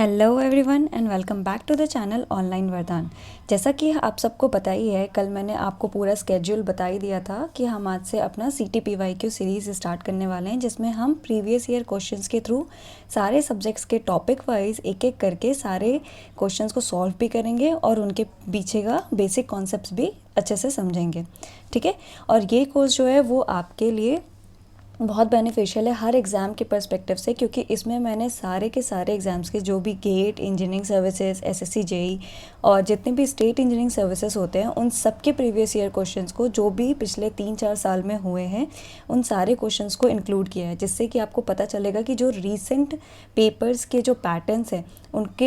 Hello everyone and welcome back to the channel online Vardaan. जैसा कि आप सबको पता ही है, कल मैंने आपको पूरा स्केड्यूल बता ही दिया था कि हम आज से अपना CTPYQ सीरीज़ स्टार्ट करने वाले हैं, जिसमें हम प्रीवियस ईयर क्वेश्चंस के थ्रू सारे सब्जेक्ट्स के टॉपिक वाइज एक एक करके सारे क्वेश्चंस को सॉल्व भी करेंगे और उनके पीछे का बेसिक कॉन्सेप्ट्स भी अच्छे से समझेंगे। ठीक है, और ये कोर्स जो है वो आपके लिए बहुत बेनिफिशियल है हर एग्ज़ाम के पर्सपेक्टिव से, क्योंकि इसमें मैंने सारे के सारे एग्ज़ाम्स के जो भी GATE, engineering services, SSC JEE और जितने भी स्टेट इंजीनियरिंग सर्विसेज होते हैं उन सब के प्रीवियस ईयर क्वेश्चंस को, जो भी पिछले 3-4 साल में हुए हैं, उन सारे क्वेश्चंस को इंक्लूड किया है, जिससे कि आपको पता चलेगा कि जो रीसेंट पेपर्स के जो पैटर्न्स हैं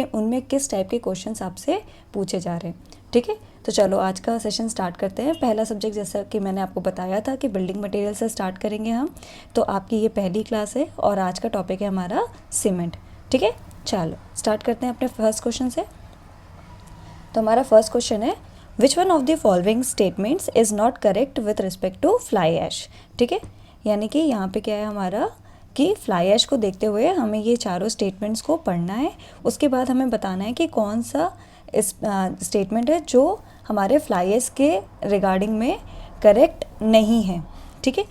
उनमें किस टाइप के क्वेश्चंस आपसे पूछे जा रहे हैं। ठीक है, तो चलो आज का सेशन स्टार्ट करते हैं। पहला सब्जेक्ट, जैसा कि मैंने आपको बताया था कि बिल्डिंग मटेरियल से स्टार्ट करेंगे हम, तो आपकी ये पहली क्लास है और आज का टॉपिक है हमारा सीमेंट। ठीक है, चलो स्टार्ट करते हैं अपने फर्स्ट क्वेश्चन से। तो हमारा फर्स्ट क्वेश्चन है, which one of the following statements is not correct with respect to fly ash. ठीक है, यानी कि यहाँ पे क्या है हमारा कि फ्लाई ऐश को देखते हुए हमें ये चारों स्टेटमेंट्स को पढ़ना है। उसके बाद हमें बताना है कि कौन सा इस स्टेटमेंट है जो हमारे फ्लाई ऐश के रिगार्डिंग में करेक्ट नहीं है। ठीक है,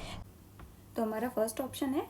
तो हमारा फर्स्ट ऑप्शन है,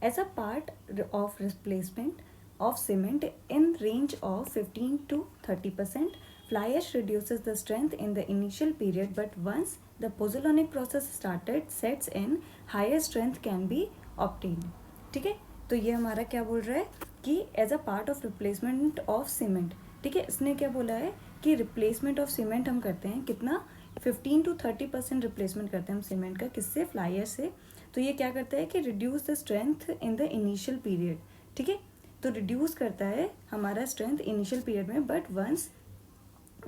as a part of replacement of cement in range of 15 to 30%, fly ash reduces the strength in the initial period, but once the pozzolanic process started sets in, higher strength can be obtained। ठीक है, तो ये हमारा क्या बोल रहा है कि as a part of replacement of cement. ठीक है, इसने क्या बोला है कि रिप्लेसमेंट ऑफ सीमेंट हम करते हैं कितना, 15 to 30% रिप्लेसमेंट करते हैं हम सीमेंट का, किससे, फ्लाई ऐश से। तो ये क्या करता है कि reduce the strength in the initial period. ठीक है, तो रिड्यूस करता है हमारा स्ट्रेंथ इनिशियल पीरियड में, but once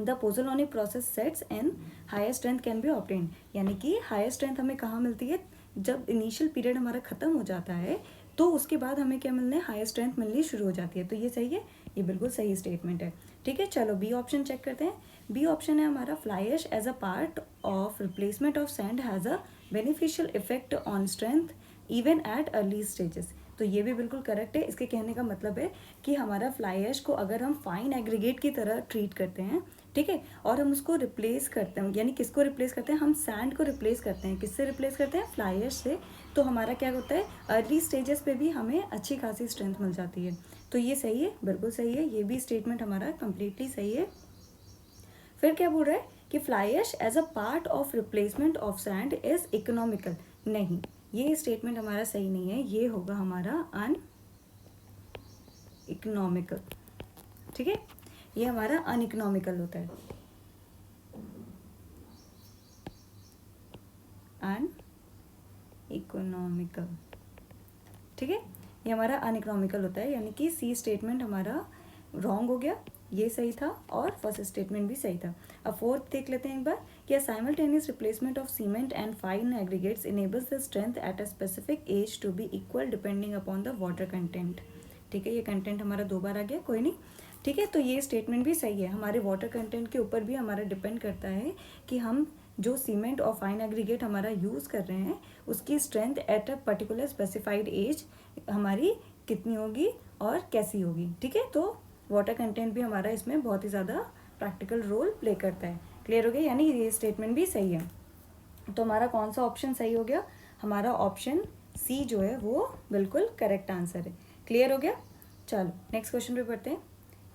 the pozzolanic process sets and higher strength can be obtained. यानी कि हायर स्ट्रेंथ हमें कहाँ मिलती है, जब इनिशियल पीरियड हमारा ख़त्म हो जाता है तो उसके बाद हमें क्या मिलना है, हायर स्ट्रेंथ मिलनी शुरू हो जाती है। तो ये सही है, ये बिल्कुल सही स्टेटमेंट है। ठीक है, चलो बी ऑप्शन चेक करते हैं। बी ऑप्शन है हमारा, fly ash as a part of replacement of sand has a beneficial effect on strength even at early stages. तो ये भी बिल्कुल करेक्ट है। इसके कहने का मतलब है कि हमारा फ्लाई ऐश को अगर हम फाइन एग्रीगेट की तरह ट्रीट करते हैं, ठीक है, और हम उसको रिप्लेस करते हैं, यानी किसको रिप्लेस करते हैं, हम सैंड को रिप्लेस करते हैं, किससे रिप्लेस करते हैं, फ्लाई ऐश से, तो हमारा क्या होता है, अर्ली स्टेजेस पे भी हमें अच्छी खासी स्ट्रेंथ मिल जाती है। तो ये सही है, बिल्कुल सही है, ये भी स्टेटमेंट हमारा कम्प्लीटली सही है। फिर क्या बोल रहा है कि fly ash as a part of replacement of sand is economical. नहीं, ये स्टेटमेंट हमारा सही नहीं है, ये होगा हमारा अन इकोनॉमिकल। ठीक है, ये हमारा अन इकोनॉमिकल होता है, अन इकोनॉमिकल। ठीक है, ये हमारा अन इकोनॉमिकल होता है, यानी कि सी स्टेटमेंट हमारा रॉन्ग हो गया, ये सही था और फर्स्ट स्टेटमेंट भी सही था। अब फोर्थ देख लेते हैं एक बार, कि simultaneous replacement of cement and fine aggregates enables the strength at a specific age to be equal depending upon the water content. ठीक है, ये कंटेंट हमारा 2 बार आ गया, कोई नहीं। ठीक है, तो ये स्टेटमेंट भी सही है, हमारे वाटर कंटेंट के ऊपर भी हमारा डिपेंड करता है कि हम जो सीमेंट और फाइन एग्रीगेट हमारा यूज़ कर रहे हैं उसकी strength at a particular specified age हमारी कितनी होगी और कैसी होगी। ठीक है, तो वाटर कंटेंट भी हमारा इसमें बहुत ही ज़्यादा प्रैक्टिकल रोल प्ले करता है। क्लियर हो गया, यानी ये स्टेटमेंट भी सही है। तो हमारा कौन सा ऑप्शन सही हो गया, हमारा ऑप्शन सी जो है वो बिल्कुल करेक्ट आंसर है। क्लियर हो गया, चलो नेक्स्ट क्वेश्चन पे पढ़ते हैं।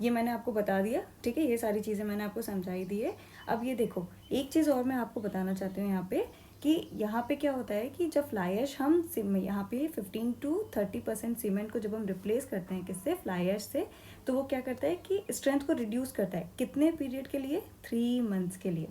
ये मैंने आपको बता दिया, ठीक है, ये सारी चीज़ें मैंने आपको समझाई दी है। अब ये देखो, एक चीज़ और मैं आपको बताना चाहती हूँ यहाँ पे, कि यहाँ पे क्या होता है कि जब फ्लाई ऐश हम यहाँ पे 15 to 30% सीमेंट को जब हम रिप्लेस करते हैं किससे, फ्लाई ऐश से, तो वो क्या करता है कि स्ट्रेंथ को रिड्यूस करता है, कितने पीरियड के लिए, 3 मंथ्स के लिए।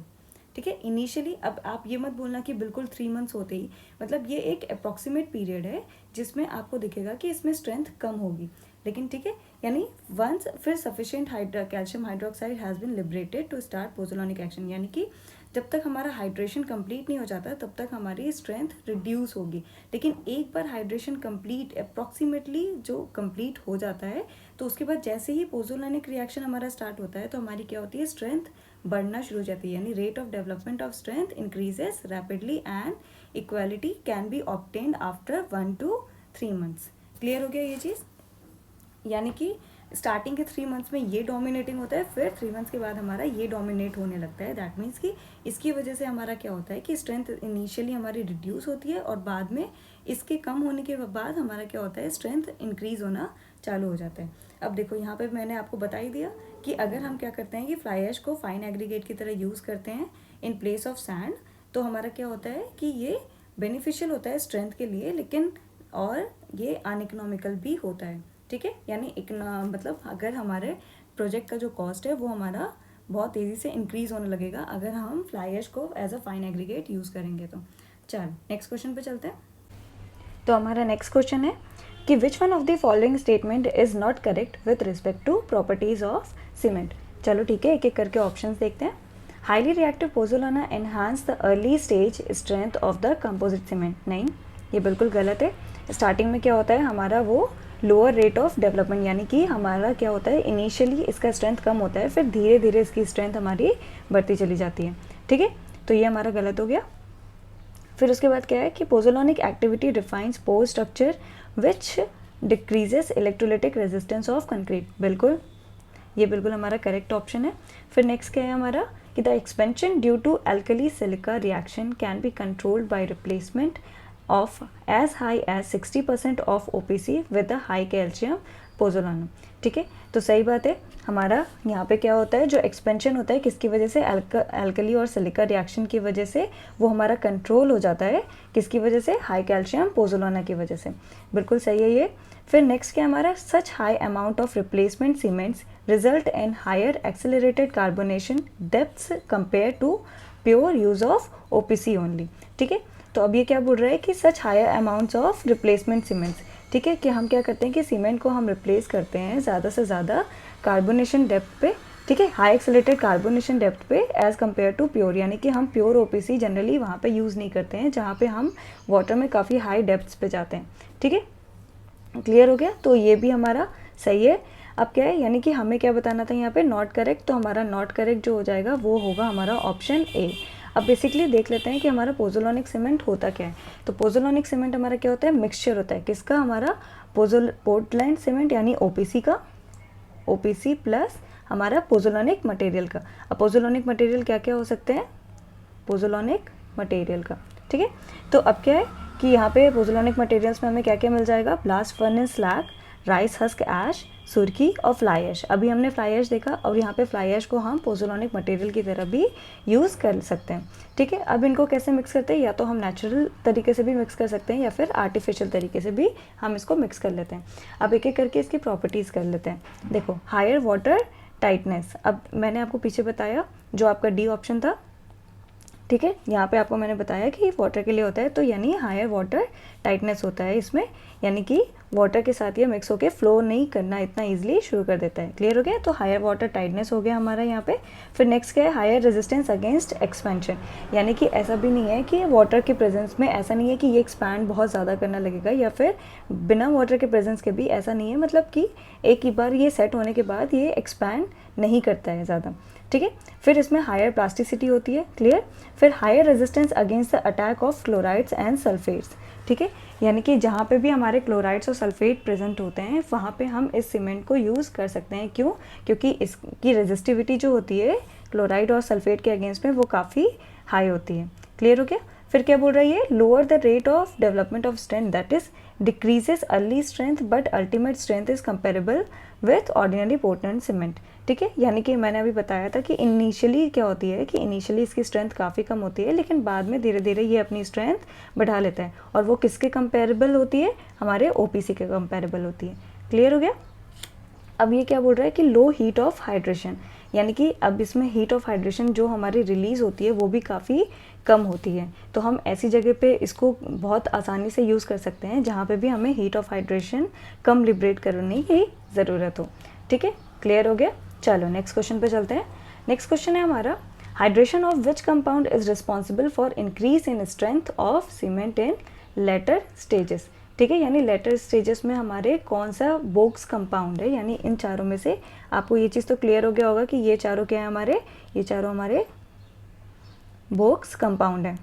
ठीक है, इनिशियली, अब आप ये मत बोलना कि बिल्कुल 3 मंथ्स होते ही, मतलब ये एक अप्रॉक्सीमेट पीरियड है जिसमें आपको दिखेगा कि इसमें स्ट्रेंथ कम होगी, लेकिन ठीक है, यानी वंस फिर sufficient calcium hydroxide has been liberated to start pozzolanic action, यानी कि जब तक हमारा हाइड्रेशन कंप्लीट नहीं हो जाता तब तक हमारी स्ट्रेंथ रिड्यूस होगी। लेकिन एक बार हाइड्रेशन कंप्लीट अप्रॉक्सीमेटली जो कंप्लीट हो जाता है तो उसके बाद जैसे ही पोज़ोलॉनिक रिएक्शन हमारा स्टार्ट होता है तो हमारी क्या होती है, स्ट्रेंथ बढ़ना शुरू हो जाती है, यानी rate of development of strength increases rapidly and equality can be obtained after 1 to 3 months। Clear हो गया ये चीज़, यानी कि स्टार्टिंग के 3 मंथ्स में ये डोमिनेटिंग होता है, फिर 3 मंथ्स के बाद हमारा ये डोमिनेट होने लगता है। दैट मीन्स कि इसकी वजह से हमारा क्या होता है कि स्ट्रेंथ इनिशियली हमारी रिड्यूस होती है और बाद में इसके कम होने के बाद हमारा क्या होता है, स्ट्रेंथ इंक्रीज होना चालू हो जाता है। अब देखो यहाँ पे मैंने आपको बता ही दिया कि अगर हम क्या करते हैं कि फ्लाई ऐश को फाइन एग्रीगेट की तरह यूज़ करते हैं इन प्लेस ऑफ सैंड, तो हमारा क्या होता है कि ये बेनिफिशियल होता है स्ट्रेंथ के लिए, लेकिन और ये अनइकोनॉमिकल भी होता है। ठीक है, यानी मतलब अगर हमारे प्रोजेक्ट का जो कॉस्ट है वो हमारा बहुत तेज़ी से इंक्रीज होने लगेगा अगर हम फ्लाई ऐश को as a fine aggregate use करेंगे। तो चलो नेक्स्ट क्वेश्चन पे चलते हैं। तो हमारा नेक्स्ट क्वेश्चन है कि which one of the following statement is not correct with respect to properties of cement. चलो ठीक है, एक एक करके ऑप्शंस देखते हैं। Highly reactive pozzolana enhance the early stage strength of the composite cement. नहीं, ये बिल्कुल गलत है। स्टार्टिंग में क्या होता है, हमारा वो लोअर रेट ऑफ डेवलपमेंट, यानी कि हमारा क्या होता है, इनिशियली इसका स्ट्रेंथ कम होता है, फिर धीरे धीरे इसकी स्ट्रेंथ हमारी बढ़ती चली जाती है। ठीक है, तो ये हमारा गलत हो गया। फिर उसके बाद क्या है कि pozzolanic activity defines pore structure which decreases electrolytic resistance of concrete. बिल्कुल, ये बिल्कुल हमारा करेक्ट ऑप्शन है। फिर नेक्स्ट क्या है हमारा कि the expansion due to alkali silica reaction can be controlled by replacement of as high as 60% of OPC with the high calcium pozzolana. ठीक है, तो सही बात है। हमारा यहाँ पे क्या होता है, जो एक्सपेंशन होता है किसकी वजह से, अल्कली और सिलिका रिएक्शन की वजह से वो हमारा कंट्रोल हो जाता है। किसकी वजह से, हाई कैल्शियम पोज़ोलाना की वजह से। बिल्कुल सही है ये। फिर नेक्स्ट क्या हमारा, such high amount of replacement cements result in higher accelerated carbonation depths compare to pure use of OPC only. ठीक है, तो अब ये क्या बोल रहा है कि such higher amounts of replacement cements. ठीक है, कि हम क्या करते हैं कि सीमेंट को हम रिप्लेस करते हैं ज़्यादा से ज़्यादा कार्बोनेशन डेप्थ पे। ठीक है, हाई एक्सेलरेटेड कार्बोनेशन डेप्थ पे एज़ कम्पेयर टू प्योर, यानी कि हम प्योर OPC जनरली वहाँ पे यूज़ नहीं करते हैं जहाँ पे हम वाटर में काफ़ी हाई डेप्थ्स पे जाते हैं। ठीक है, क्लियर हो गया। तो ये भी हमारा सही है। अब क्या है, यानी कि हमें क्या बताना था यहाँ पे, नॉट करेक्ट। तो हमारा नॉट करेक्ट जो हो जाएगा वो होगा हमारा ऑप्शन ए। अब बेसिकली देख लेते हैं कि हमारा पोज़ोलॉनिक सीमेंट होता क्या है। तो पोज़ोलॉनिक सीमेंट हमारा क्या होता है, मिक्सचर होता है किसका, हमारा पोर्टलैंड सीमेंट यानी OPC का, OPC प्लस हमारा पोज़ोलॉनिक मटेरियल का। अब पोज़ोलॉनिक मटेरियल क्या क्या हो सकते हैं, पोज़ोलॉनिक मटेरियल का। ठीक है, तो अब क्या है कि यहाँ पे पोज़ोलॉनिक मटेरियल्स में हमें क्या क्या मिल जाएगा, blast furnace slag, rice husk ash, सुर्खी और फ्लाई ऐश। अभी हमने फ्लाई ऐश देखा और यहाँ पे फ्लाई ऐश को हम पोज़ोलॉनिक मटेरियल की तरह भी यूज़ कर सकते हैं। ठीक है, अब इनको कैसे मिक्स करते हैं, या तो हम नेचुरल तरीके से भी मिक्स कर सकते हैं या फिर आर्टिफिशियल तरीके से भी हम इसको मिक्स कर लेते हैं। अब एक एक करके इसकी प्रॉपर्टीज़ कर लेते हैं। देखो, हायर वाटर टाइटनेस, अब मैंने आपको पीछे बताया जो आपका डी ऑप्शन था। ठीक है, यहाँ पे आपको मैंने बताया कि वाटर के लिए होता है, तो यानी हायर वाटर टाइटनेस होता है इसमें, यानी कि वाटर के साथ ये मिक्स होकर फ्लो नहीं करना इतना इजीली शुरू कर देता है। क्लियर हो गया, तो हायर वाटर टाइटनेस हो गया हमारा यहाँ पे। फिर नेक्स्ट क्या है, हायर रेजिस्टेंस अगेंस्ट एक्सपेंशन, यानी कि ऐसा भी नहीं है कि वाटर के प्रेजेंस में ऐसा नहीं है कि ये एक्सपैंड बहुत ज़्यादा करना लगेगा, या फिर बिना वाटर के प्रेजेंस के भी ऐसा नहीं है, मतलब कि एक ही बार ये सेट होने के बाद ये एक्सपैंड नहीं करता है ज़्यादा। ठीक है, फिर इसमें हायर प्लास्टिसिटी होती है। क्लियर, फिर higher resistance against the attack of chlorides and sulphates. ठीक है, यानी कि जहाँ पे भी हमारे क्लोराइड्स और सल्फेट प्रेजेंट होते हैं वहाँ पे हम इस सीमेंट को यूज़ कर सकते हैं। क्यों, क्योंकि इसकी रेजिस्टिविटी जो होती है क्लोराइड और सल्फेट के अगेंस्ट में वो काफ़ी हाई होती है। क्लियर हो गया। फिर क्या बोल रही है, lower the rate of development of strength, that is decreases early strength but ultimate strength is comparable with ordinary Portland cement. ठीक है, यानी कि मैंने अभी बताया था कि इनिशियली क्या होती है कि इनिशियली इसकी स्ट्रेंथ काफ़ी कम होती है, लेकिन बाद में धीरे धीरे ये अपनी स्ट्रेंथ बढ़ा लेता है, और वो किसके कंपेरेबल होती है, हमारे OPC के कंपेरेबल होती है। क्लियर हो गया। अब ये क्या बोल रहा है कि लो हीट ऑफ हाइड्रेशन, यानी कि अब इसमें हीट ऑफ हाइड्रेशन जो हमारी रिलीज़ होती है वो भी काफ़ी कम होती है। तो हम ऐसी जगह पे इसको बहुत आसानी से यूज़ कर सकते हैं जहाँ पे भी हमें heat of hydration come liberate करने की ज़रूरत हो। ठीक है, क्लियर हो गया। चलो नेक्स्ट क्वेश्चन पे चलते हैं। नेक्स्ट क्वेश्चन है हमारा, hydration of which compound is responsible for increase in strength of cement in later stages. ठीक है, यानी लेटर स्टेजेस में हमारे कौन सा बोक्स कंपाउंड है, यानी इन चारों में से आपको ये चीज़ तो क्लियर हो गया होगा कि ये चारों क्या है हमारे, ये चारों हमारे बोक्स कंपाउंड है।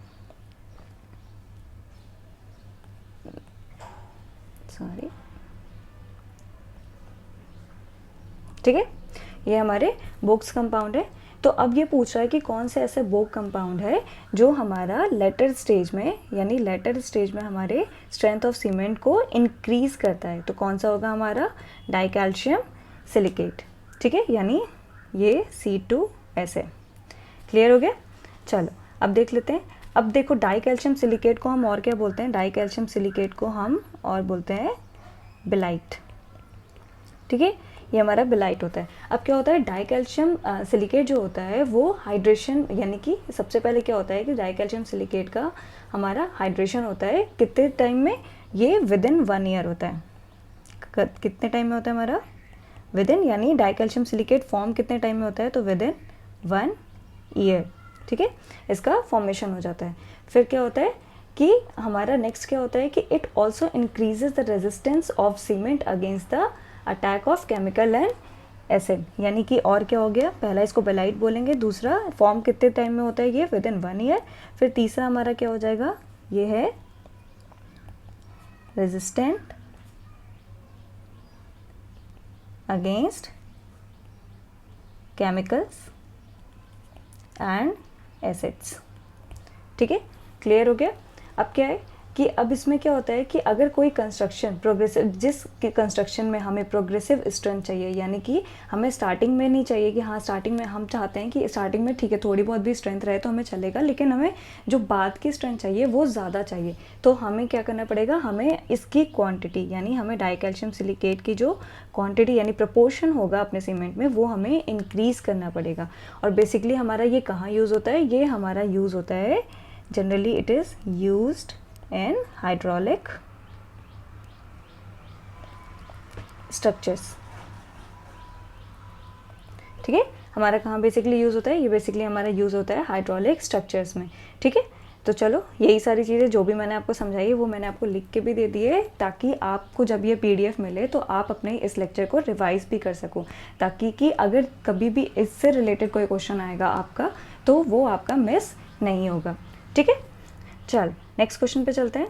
सॉरी, ठीक है, ये हमारे बोक्स कंपाउंड है। तो अब ये पूछ रहा है कि कौन से ऐसे बोक कंपाउंड है जो हमारा लेटर स्टेज में, यानी लेटर स्टेज में हमारे स्ट्रेंथ ऑफ सीमेंट को इंक्रीज करता है। तो कौन सा होगा हमारा डाइकैल्शियम सिलिकेट। ठीक है, यानी ये C2S है। क्लियर हो गया। चलो अब देख लेते हैं। अब देखो डाइकैल्शियम सिलिकेट को हम और क्या बोलते हैं, डाइकैल्शियम सिलिकेट को हम और बोलते हैं बिलाइट। ठीक है, ये हमारा बिलाइट होता है। अब क्या होता है, डाइकैल्शियम सिलिकेट जो होता है वो हाइड्रेशन, यानी कि सबसे पहले क्या होता है कि डाइकैल्शियम सिलिकेट का हमारा हाइड्रेशन होता है कितने टाइम में, ये विद इन 1 ईयर होता है। कितने टाइम में होता है हमारा, विद इन, यानी डाइकैल्शियम सिलिकेट फॉर्म कितने टाइम में होता है, तो विद इन 1 ईयर। ठीक है, इसका फॉर्मेशन हो जाता है। फिर क्या होता है कि हमारा नेक्स्ट क्या होता है कि it also increases the resistance of cement against the attack of chemical and acid. यानी कि और क्या हो गया, पहला इसको बेलाइट बोलेंगे, दूसरा फॉर्म कितने टाइम में होता है, ये विद इन 1 ईयर। फिर तीसरा हमारा क्या हो जाएगा, ये है resistant against chemicals and acids. ठीक है, क्लियर हो गया। अब क्या है कि अब इसमें क्या होता है कि अगर कोई कंस्ट्रक्शन प्रोग्रेसिव, जिस कंस्ट्रक्शन में हमें प्रोग्रेसिव स्ट्रेंथ चाहिए, यानी कि हमें स्टार्टिंग में नहीं चाहिए कि हाँ स्टार्टिंग में हम चाहते हैं कि स्टार्टिंग में ठीक है थोड़ी बहुत भी स्ट्रेंथ रहे तो हमें चलेगा, लेकिन हमें जो बाद की स्ट्रेंथ चाहिए वो ज़्यादा चाहिए। तो हमें क्या करना पड़ेगा, हमें इसकी क्वांटिटी, यानी हमें डाइकैल्शियम सिलिकेट की जो क्वांटिटी यानी प्रपोर्शन होगा अपने सीमेंट में वो हमें इंक्रीज़ करना पड़ेगा। और बेसिकली हमारा ये कहाँ यूज़ होता है, ये हमारा यूज़ होता है generally it is used in hydraulic structures. ठीक है, हमारा कहाँ बेसिकली यूज़ होता है, ये बेसिकली हमारा यूज़ होता है हाइड्रोलिक स्ट्रक्चर्स में। ठीक है, तो चलो यही सारी चीज़ें जो भी मैंने आपको समझाई वो मैंने आपको लिख के भी दे दी है, ताकि आपको जब ये PDF मिले तो आप अपने इस लेक्चर को रिवाइज भी कर सको, ताकि कि अगर कभी भी इससे रिलेटेड कोई क्वेश्चन आएगा आपका तो वो आपका मिस नहीं होगा। ठीक है, चल नेक्स्ट क्वेश्चन पे चलते हैं।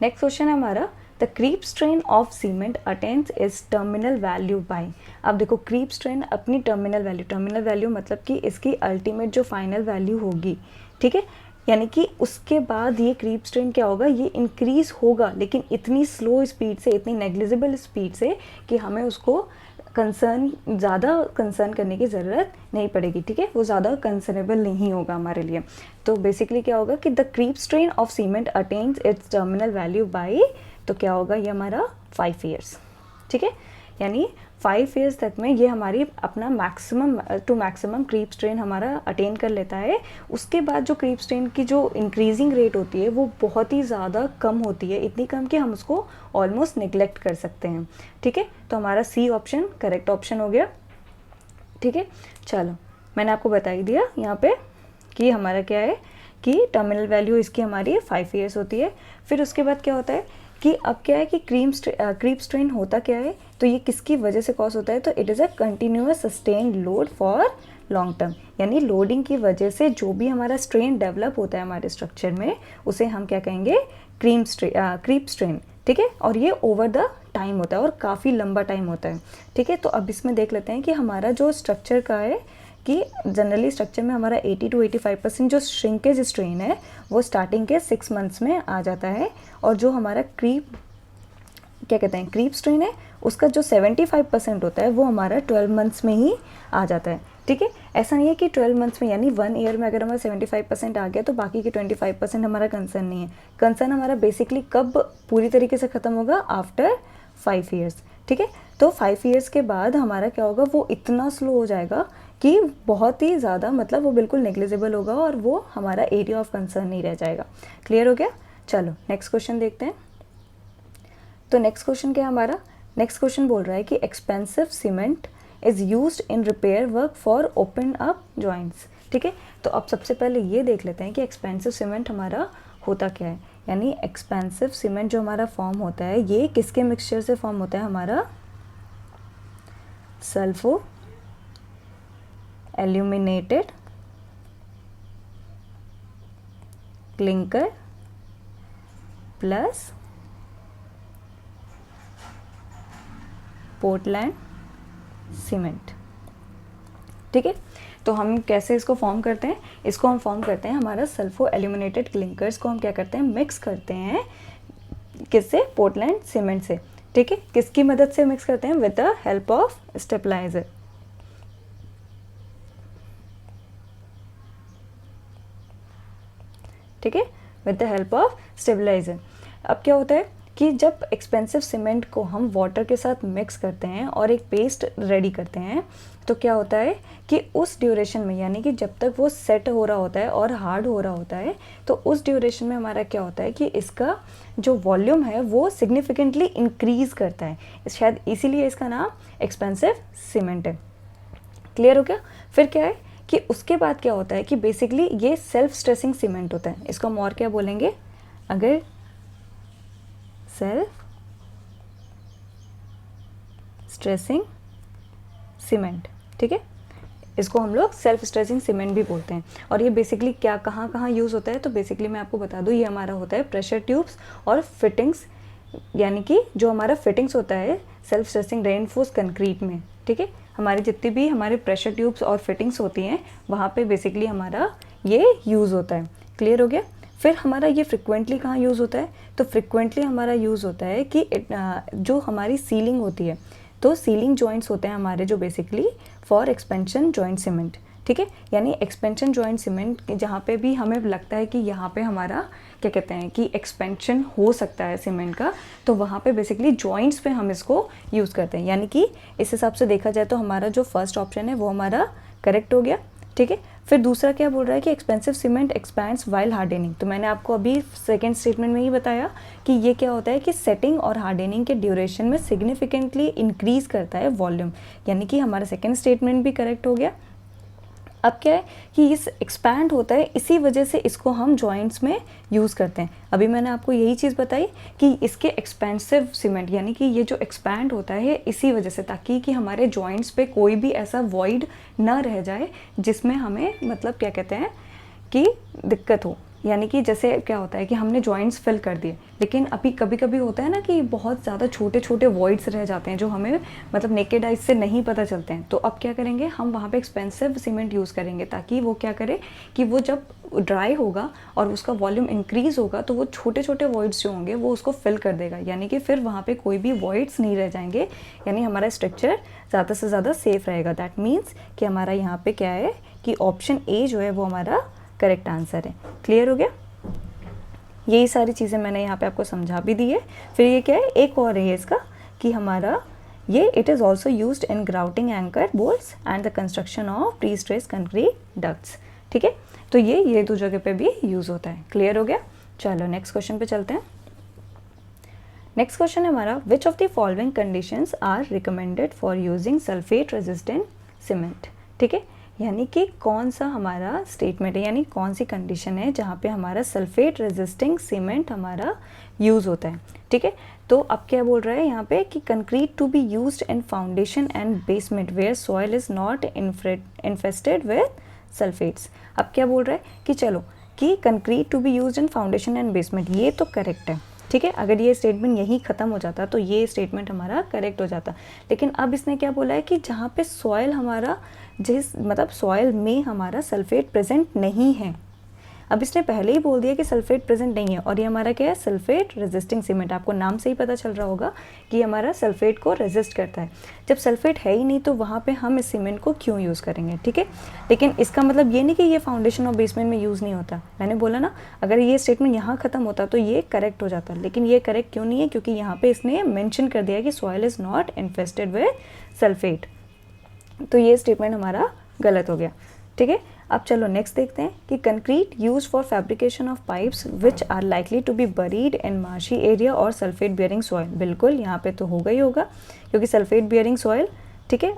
नेक्स्ट क्वेश्चन है हमारा, the creep strain of cement attains is terminal value by. अब देखो क्रीप स्ट्रेन अपनी टर्मिनल वैल्यू मतलब कि इसकी अल्टीमेट जो फाइनल वैल्यू होगी। ठीक है, यानी कि उसके बाद ये क्रीप स्ट्रेन क्या होगा, ये इंक्रीज होगा, लेकिन इतनी स्लो स्पीड से, इतनी नेग्लिजिबल स्पीड से कि हमें उसको ज़्यादा कंसर्न करने की ज़रूरत नहीं पड़ेगी। ठीक है, वो ज़्यादा कंसर्नेबल नहीं होगा हमारे लिए। तो बेसिकली क्या होगा कि the creep strain of cement attains its terminal value by, तो क्या होगा ये हमारा 5 ईयर्स। ठीक है, यानी 5 ईयर्स तक में ये हमारी अपना maximum to maximum creep strain हमारा अटेन कर लेता है। उसके बाद जो क्रीप स्ट्रेन की जो इंक्रीजिंग रेट होती है वो बहुत ही ज़्यादा कम होती है, इतनी कम कि हम उसको ऑलमोस्ट निगलेक्ट कर सकते हैं। ठीक है, तो हमारा C ऑप्शन करेक्ट ऑप्शन हो गया। ठीक है, चलो मैंने आपको बता ही दिया यहाँ पे कि हमारा क्या है कि टर्मिनल वैल्यू इसकी हमारी 5 ईयर्स होती है। फिर उसके बाद क्या होता है कि अब क्या है कि क्रीप स्ट्रेन होता क्या है, तो ये किसकी वजह से कॉज होता है, तो it is a continuous sustained load for long term. यानी लोडिंग की वजह से जो भी हमारा स्ट्रेन डेवलप होता है हमारे स्ट्रक्चर में उसे हम क्या कहेंगे, क्रीप स्ट्रेन। ठीक है, और ये ओवर द टाइम होता है और काफ़ी लंबा टाइम होता है। ठीक है, तो अब इसमें देख लेते हैं कि हमारा जो स्ट्रक्चर का है कि जनरली स्ट्रक्चर में हमारा 80 to 85% जो श्रिंकेज स्ट्रेन है वो स्टार्टिंग के 6 मंथ्स में आ जाता है, और जो हमारा क्रीप स्ट्रेन है उसका जो 75% होता है वो हमारा 12 मंथ्स में ही आ जाता है। ठीक है, ऐसा नहीं है कि 12 मंथ्स में, यानी 1 ईयर में अगर हमारा 75% आ गया तो बाकी के 25% हमारा कंसर्न नहीं है। कंसर्न हमारा बेसिकली कब पूरी तरीके से ख़त्म होगा, आफ्टर 5 ईयर्स। ठीक है, तो 5 ईयर्स के बाद हमारा क्या होगा, वो इतना स्लो हो जाएगा कि बहुत ही ज़्यादा, मतलब वो बिल्कुल नेग्लिजिबल होगा और वो हमारा एरिया ऑफ कंसर्न नहीं रह जाएगा। क्लियर हो गया। चलो नेक्स्ट क्वेश्चन देखते हैं। तो नेक्स्ट क्वेश्चन क्या है हमारा, नेक्स्ट क्वेश्चन बोल रहा है कि expensive cement is used in repair work for open up joints. ठीक है, तो अब सबसे पहले ये देख लेते हैं कि एक्सपेंसिव सीमेंट हमारा होता क्या है। यानी एक्सपेंसिव सीमेंट जो हमारा फॉर्म होता है ये किसके मिक्सचर से फॉर्म होता है, हमारा sulpho illuminated clinker plus Portland cement. ठीक है, तो हम कैसे इसको फॉर्म करते हैं, इसको हम फॉर्म करते हैं, हमारा सल्फो एल्यूमिनेटेड क्लिंकर्स को हम क्या करते हैं, मिक्स करते हैं, किससे, पोर्टलैंड सीमेंट से। ठीक है, किसकी मदद से मिक्स करते हैं, with the help of stabiliser. ठीक है, with the help of stabiliser. अब क्या होता है कि जब एक्सपेंसिव सीमेंट को हम वाटर के साथ मिक्स करते हैं और एक पेस्ट रेडी करते हैं, तो क्या होता है कि उस ड्यूरेशन में, यानी कि जब तक वो सेट हो रहा होता है और हार्ड हो रहा होता है, तो उस ड्यूरेशन में हमारा क्या होता है कि इसका जो वॉल्यूम है वो सिग्निफिकेंटली इंक्रीज़ करता है, शायद इसीलिए इसका नाम एक्सपेंसिव सीमेंट है। क्लियर हो गया। फिर क्या है कि उसके बाद क्या होता है कि बेसिकली ये सेल्फ स्ट्रेसिंग सीमेंट होता है, इसको हम और क्या बोलेंगे, अगर सेल्फ स्ट्रेसिंग सीमेंट। ठीक है, इसको हम लोग सेल्फ स्ट्रेसिंग सीमेंट भी बोलते हैं। और ये बेसिकली क्या कहाँ कहाँ यूज़ होता है, तो बेसिकली मैं आपको बता दूँ, ये हमारा होता है प्रेशर ट्यूब्स और फिटिंग्स, यानी कि जो हमारा फिटिंग्स होता है सेल्फ स्ट्रेसिंग रेनफोर्स कंक्रीट में। ठीक है, हमारी जितनी भी हमारे प्रेशर ट्यूब्स और फिटिंग्स होती हैं वहाँ पे बेसिकली हमारा ये यूज़ होता है। क्लियर हो गया। फिर हमारा ये फ्रिक्वेंटली कहाँ यूज़ होता है, तो फ्रिक्वेंटली हमारा यूज़ होता है कि जो हमारी सीलिंग होती है, तो सीलिंग जॉइंट्स होते हैं हमारे जो basically for expansion joint cement. ठीक है, यानी एक्सपेंशन जॉइंट सीमेंट जहाँ पे भी हमें लगता है कि यहाँ पे हमारा क्या कहते हैं कि एक्सपेंशन हो सकता है सीमेंट का, तो वहाँ पे बेसिकली जॉइंट्स पे हम इसको यूज़ करते हैं। यानी कि इस हिसाब से देखा जाए तो हमारा जो फर्स्ट ऑप्शन है वो हमारा करेक्ट हो गया। ठीक है, फिर दूसरा क्या बोल रहा है कि expensive cement expands while hardening. तो मैंने आपको अभी सेकंड स्टेटमेंट में ही बताया कि ये क्या होता है कि सेटिंग और हार्डनिंग के ड्यूरेशन में सिग्निफिकेंटली इंक्रीज करता है वॉल्यूम, यानी कि हमारा सेकंड स्टेटमेंट भी करेक्ट हो गया। अब क्या है कि इस एक्सपैंड होता है, इसी वजह से इसको हम जॉइंट्स में यूज़ करते हैं। अभी मैंने आपको यही चीज़ बताई कि इसके एक्सपेंसिव सीमेंट, यानी कि ये जो एक्सपैंड होता है इसी वजह से, ताकि कि हमारे जॉइंट्स पे कोई भी ऐसा वॉइड ना रह जाए जिसमें हमें मतलब क्या कहते हैं कि दिक्कत हो। यानी कि जैसे क्या होता है कि हमने जॉइंट्स फिल कर दिए, लेकिन अभी कभी कभी होता है ना कि बहुत ज़्यादा छोटे छोटे वॉइड्स रह जाते हैं जो हमें मतलब नेकेड आइज से नहीं पता चलते हैं। तो अब क्या करेंगे, हम वहाँ पे एक्सपेंसिव सीमेंट यूज़ करेंगे ताकि वो क्या करे कि वो जब ड्राई होगा और उसका वॉल्यूम इंक्रीज़ होगा तो वो छोटे छोटे वॉइड्स जो होंगे वो उसको फिल कर देगा, यानी कि फिर वहाँ पे कोई भी वॉइड्स नहीं रह जाएंगे, यानी हमारा स्ट्रक्चर ज़्यादा से ज़्यादा सेफ रहेगा। दैट मीन्स कि हमारा यहाँ पे क्या है कि ऑप्शन ए जो है वो हमारा करेक्ट आंसर है। क्लियर हो गया। यही सारी चीज़ें मैंने यहाँ पे आपको समझा भी दी है। फिर ये क्या है, एक और है इसका कि हमारा ये it is also used in grouting anchor bolts and the construction of pre stress concrete ducts. ठीक है, तो ये दो जगह पे भी यूज़ होता है। क्लियर हो गया। चलो नेक्स्ट क्वेश्चन पे चलते हैं। नेक्स्ट क्वेश्चन है हमारा, which of the following conditions are recommended for using sulphate resistant cement. ठीक है, यानी कि कौन सा हमारा स्टेटमेंट है, यानी कौन सी कंडीशन है जहाँ पे हमारा सल्फेट रेजिस्टिंग सीमेंट हमारा यूज़ होता है। ठीक है, तो अब क्या बोल रहा है यहाँ पे कि concrete to be used in foundation and basement where soil is not infested with sulphates. अब क्या बोल रहा है कि चलो कि concrete to be used in foundation and basement, ये तो करेक्ट है। ठीक है, अगर ये स्टेटमेंट यहीं ख़त्म हो जाता तो ये स्टेटमेंट हमारा करेक्ट हो जाता। लेकिन अब इसने क्या बोला है कि जहाँ पे सॉइल हमारा मतलब सॉइल में हमारा सल्फेट प्रेजेंट नहीं है। अब इसने पहले ही बोल दिया कि सल्फेट प्रेजेंट नहीं है, और ये हमारा क्या है, सल्फेट रेजिस्टिंग सीमेंट। आपको नाम से ही पता चल रहा होगा कि हमारा सल्फेट को रेजिस्ट करता है। जब सल्फेट है ही नहीं तो वहाँ पे हम इस सीमेंट को क्यों यूज़ करेंगे। ठीक है, लेकिन इसका मतलब ये नहीं कि ये फाउंडेशन और बेसमेंट में यूज़ नहीं होता। मैंने बोला ना, अगर ये स्टेटमेंट यहाँ ख़त्म होता तो ये करेक्ट हो जाता, लेकिन ये करेक्ट क्यों नहीं है, क्योंकि यहाँ पर इसने मैंशन कर दिया कि soil is not infested with sulphate, तो ये स्टेटमेंट हमारा गलत हो गया। ठीक है, अब चलो नेक्स्ट देखते हैं कि concrete use for fabrication of pipes which are likely to be buried in marshy area और सल्फेट बियरिंग सॉइल। बिल्कुल, यहाँ पे तो होगा ही होगा क्योंकि सल्फेट बियरिंग सॉइल, ठीक है,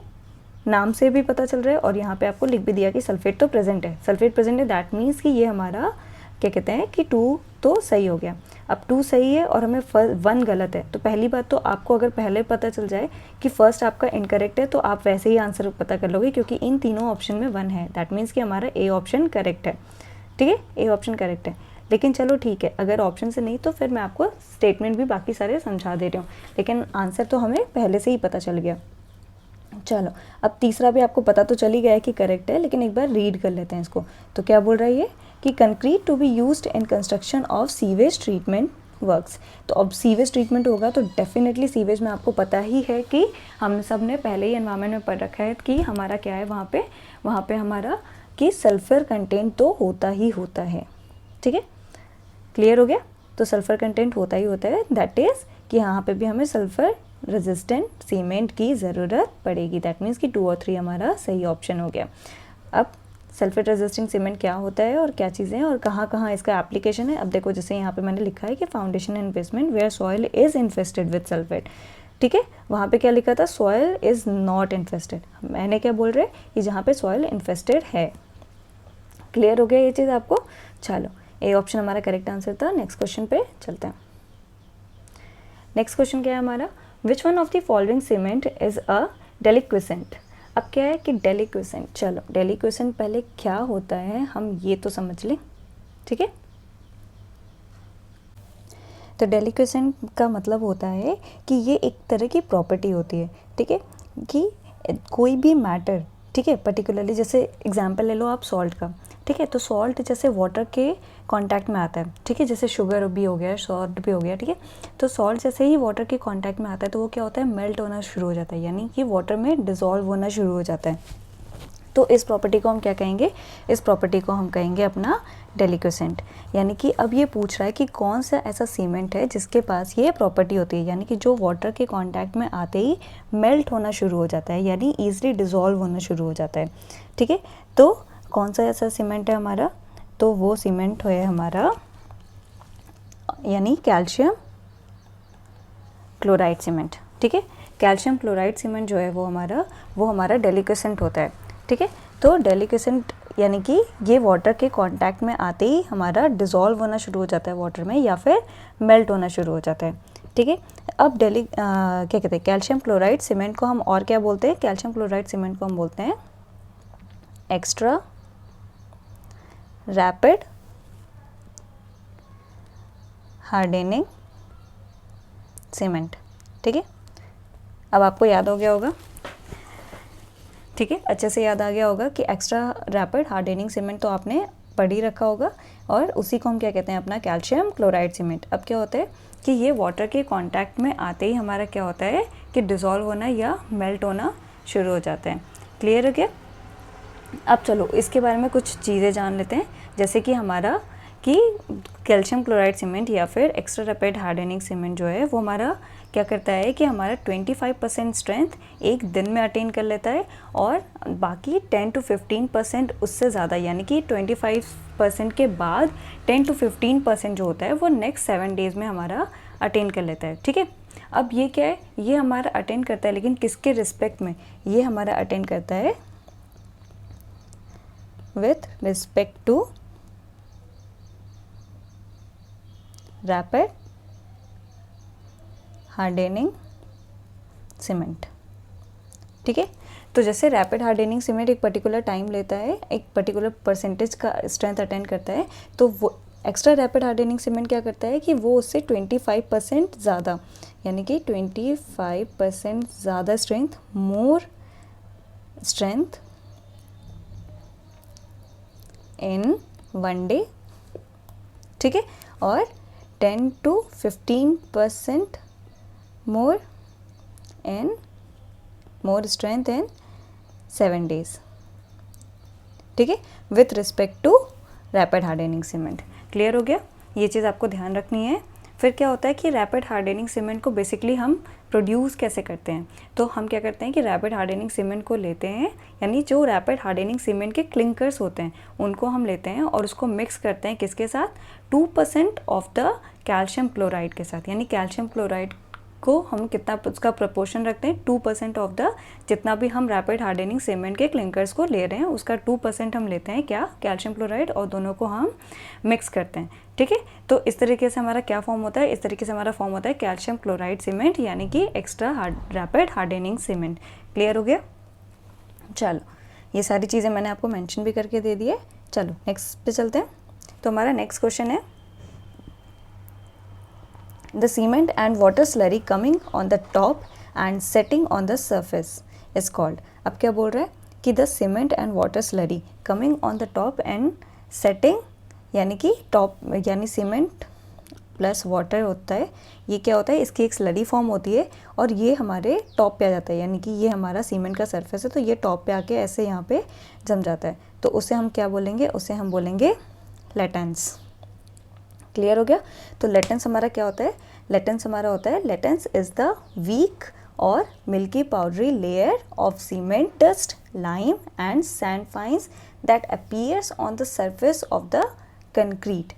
नाम से भी पता चल रहा है, और यहाँ पे आपको लिख भी दिया कि सल्फेट तो प्रेजेंट है। सल्फेट प्रेजेंट है, दैट मीन्स कि ये हमारा क्या कहते हैं कि 2 तो सही हो गया। अब 2 सही है और हमें 1 गलत है, तो पहली बात तो आपको अगर पहले पता चल जाए कि फर्स्ट आपका इनकरेक्ट है तो आप वैसे ही आंसर पता कर लोगे, क्योंकि इन तीनों ऑप्शन में 1 है। दैट मीन्स कि हमारा ए ऑप्शन करेक्ट है। ठीक है, ए ऑप्शन करेक्ट है। लेकिन चलो ठीक है, अगर ऑप्शन से नहीं तो फिर मैं आपको स्टेटमेंट भी बाकी सारे समझा दे रही हूँ, लेकिन आंसर तो हमें पहले से ही पता चल गया। चलो अब तीसरा भी आपको पता तो चल ही गया है कि करेक्ट है, लेकिन एक बार रीड कर लेते हैं इसको। तो क्या बोल रहा है ये कि concrete to be used in construction of sewage treatment works. तो अब सीवेज ट्रीटमेंट होगा तो डेफिनेटली सीवेज में आपको पता ही है कि हम सब ने पहले ही एनवायरनमेंट में पढ़ रखा है कि हमारा क्या है वहाँ पे हमारा कि सल्फ़र कंटेंट तो होता ही होता है। ठीक है, क्लियर हो गया। तो सल्फ़र कंटेंट होता ही होता है, दैट इज़ कि यहाँ पे भी हमें सल्फ़र रेजिस्टेंट सीमेंट की ज़रूरत पड़ेगी। दैट मीन्स कि 2 और 3 हमारा सही ऑप्शन हो गया। अब सल्फर रेजिस्टिंग सीमेंट क्या होता है और क्या चीज़ें हैं और कहाँ कहाँ इसका एप्लीकेशन है। अब देखो जैसे यहाँ पे मैंने लिखा है कि foundation and basement where soil is infested with sulphate. ठीक है, वहाँ पे क्या लिखा था, सॉइल इज़ नॉट इन्फेस्टेड। मैंने क्या बोल रहे कि जहाँ पे सॉइल इन्फेस्टेड है। क्लियर हो गया ये चीज़ आपको। चलो ए ऑप्शन हमारा करेक्ट आंसर था। नेक्स्ट क्वेश्चन पे चलते हैं। नेक्स्ट क्वेश्चन क्या है हमारा, which one of the following cement is a deliquescent. अब क्या है कि डेलिक्विसेंट, चलो डेलिक्विसेंट पहले क्या होता है हम ये तो समझ लें। ठीक है, तो डेलिक्विसेंट का मतलब होता है कि ये एक तरह की प्रॉपर्टी होती है। ठीक है, कि कोई भी मैटर, ठीक है, पर्टिकुलरली जैसे एग्जांपल ले लो आप सॉल्ट का। ठीक है, तो सॉल्ट जैसे वाटर के कांटेक्ट में आता है, ठीक है, जैसे शुगर भी हो गया, सॉल्ट भी हो गया। ठीक है, तो सॉल्ट जैसे ही वाटर के कांटेक्ट में आता है तो वो क्या होता है, मेल्ट होना शुरू हो जाता है, यानी कि वाटर में डिज़ोल्व होना शुरू हो जाता है। तो इस प्रॉपर्टी को हम क्या कहेंगे, इस प्रॉपर्टी को हम कहेंगे अपना डेलिक्विसेंट। यानी कि अब ये पूछ रहा है कि कौन सा ऐसा सीमेंट है जिसके पास ये प्रॉपर्टी होती है, यानी कि जो वाटर के कांटेक्ट में आते ही मेल्ट होना शुरू हो जाता है, यानी ईजिली डिज़ोल्व होना शुरू हो जाता है। ठीक है, तो कौन सा ऐसा सीमेंट है हमारा, तो वो सीमेंट है हमारा यानी कैल्शियम क्लोराइड सीमेंट। ठीक है, कैल्शियम क्लोराइड सीमेंट जो है वो हमारा डेलिक्विसेंट होता है। ठीक है, तो डेलिक्विसेंट यानी कि ये वाटर के कांटेक्ट में आते ही हमारा डिज़ोल्व होना शुरू हो जाता है वाटर में, या फिर मेल्ट होना शुरू हो जाता है। ठीक है, अब क्या कहते हैं, कैल्शियम क्लोराइड सीमेंट को हम और क्या बोलते हैं, कैल्शियम क्लोराइड सीमेंट को हम बोलते हैं एक्स्ट्रा रैपिड हार्डनिंग सीमेंट। ठीक है, अब आपको याद हो गया होगा, ठीक है, अच्छे से याद आ गया होगा कि एक्स्ट्रा रैपिड हार्डनिंग सीमेंट तो आपने पढ़ ही रखा होगा, और उसी को हम क्या कहते हैं अपना कैल्शियम क्लोराइड सीमेंट। अब क्या होता है कि ये वाटर के कांटेक्ट में आते ही हमारा क्या होता है कि डिज़ोल्व होना या मेल्ट होना शुरू हो जाता है। क्लियर हो गया। अब चलो इसके बारे में कुछ चीज़ें जान लेते हैं, जैसे कि हमारा कि कैल्शियम क्लोराइड सीमेंट या फिर एक्स्ट्रा रैपिड हार्डनिंग सीमेंट जो है वो हमारा क्या करता है कि हमारा 25% स्ट्रेंथ एक दिन में अटेन कर लेता है, और बाकी 10 to 15% उससे ज़्यादा, यानी कि 25% के बाद 10 to 15% जो होता है वो नेक्स्ट 7 डेज़ में हमारा अटेन कर लेता है। ठीक है, अब ये क्या है, ये हमारा अटेन करता है, लेकिन किसके रिस्पेक्ट में, ये हमारा अटेन करता है with respect to rapid hardening cement. ठीक है, तो जैसे रैपिड हार्डनिंग सीमेंट एक पर्टिकुलर टाइम लेता है, एक पर्टिकुलर परसेंटेज का स्ट्रेंथ अटेंड करता है, तो वो एक्स्ट्रा रैपिड हार्डनिंग सीमेंट क्या करता है कि वो उससे 25% ज़्यादा, यानी कि 25% ज़्यादा strength, more strength in 1 day. ठीक है, और 10 to 15% more strength in 7 days। ठीक है, with respect to rapid hardening cement. Clear हो गया, ये चीज़ आपको ध्यान रखनी है। फिर क्या होता है कि रैपिड हार्डनिंग सीमेंट को बेसिकली हम प्रोड्यूस कैसे करते हैं, तो हम क्या करते हैं कि रैपिड हार्डनिंग सीमेंट को लेते हैं, यानी जो रैपिड हार्डनिंग सीमेंट के क्लिंकर्स होते हैं उनको हम लेते हैं और उसको मिक्स करते हैं किसके साथ, 2% ऑफ द कैल्शियम क्लोराइड के साथ। यानी कैल्शियम क्लोराइड को हम कितना उसका प्रपोर्शन रखते हैं, 2% ऑफ द जितना भी हम रैपिड हार्डनिंग सीमेंट के क्लिंकर्स को ले रहे हैं उसका 2% हम लेते हैं क्या, कैल्शियम क्लोराइड, और दोनों को हम मिक्स करते हैं। ठीक है, तो इस तरीके से हमारा क्या फॉर्म होता है, इस तरीके से हमारा फॉर्म होता है कैल्शियम क्लोराइड सीमेंट, यानी कि extra rapid hardening cement. Clear हो गया। चलो ये सारी चीज़ें मैंने आपको मेंशन भी करके दे दी है। चलो नेक्स्ट पे चलते हैं। तो हमारा नेक्स्ट क्वेश्चन है, the cement and water slurry coming on the top and setting on the surface। Is called. अब क्या बोल रहा है कि the cement and water slurry coming on the top and setting, यानी कि टॉप यानी सीमेंट प्लस वाटर होता है, ये क्या होता है, इसकी एक स्लरी फॉर्म होती है और ये हमारे टॉप पे आ जाता है, यानी कि ये हमारा सीमेंट का सरफेस है तो ये टॉप पे आके ऐसे यहाँ पे जम जाता है, तो उसे हम क्या बोलेंगे, उसे हम बोलेंगे लेटेंस। क्लियर हो गया। तो लेटेंस हमारा क्या होता है, लेटेंस हमारा होता है, लेटेंस इज द वीक और milky powdery layer of cement dust, lime and sand fines that appears on the surface of the concrete.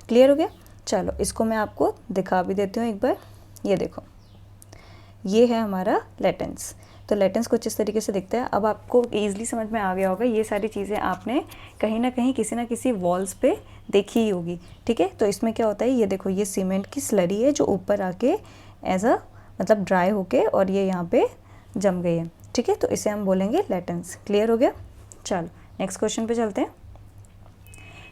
Clear हो गया। चलो इसको मैं आपको दिखा भी देती हूँ एक बार। ये देखो, ये है हमारा लेटेंस। तो लेटेंस कुछ इस तरीके से दिखता है। अब आपको ईजिली समझ में आ गया होगा, ये सारी चीज़ें आपने कहीं ना कहीं किसी ना किसी वॉल्स पे देखी ही होगी। ठीक है, तो इसमें क्या होता है, ये देखो, ये सीमेंट की स्लरी है जो ऊपर आके एज अ मतलब ड्राई होके और ये यहाँ पे जम गई है। ठीक है, तो इसे हम बोलेंगे लेटेंस। क्लियर हो गया। चलो नेक्स्ट क्वेश्चन पे चलते हैं।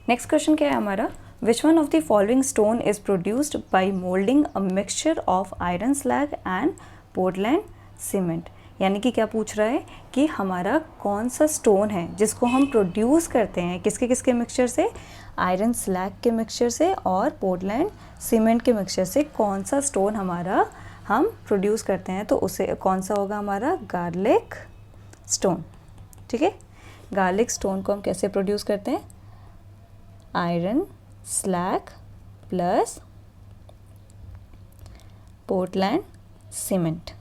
नेक्स्ट क्वेश्चन क्या है हमारा, which one of the following stone is produced by moulding a mixture of iron slag and Portland cement. यानी कि क्या पूछ रहा है कि हमारा कौन सा स्टोन है जिसको हम प्रोड्यूस करते हैं, किसके किसके मिक्सचर से, आयरन स्लैग के मिक्सचर से और पोर्टलैंड सीमेंट के मिक्सचर से, कौन सा स्टोन हमारा हम प्रोड्यूस करते हैं, तो उसे कौन सा होगा हमारा, गार्लिक स्टोन। ठीक है, गार्लिक स्टोन को हम कैसे प्रोड्यूस करते हैं, iron slag plus Portland cement.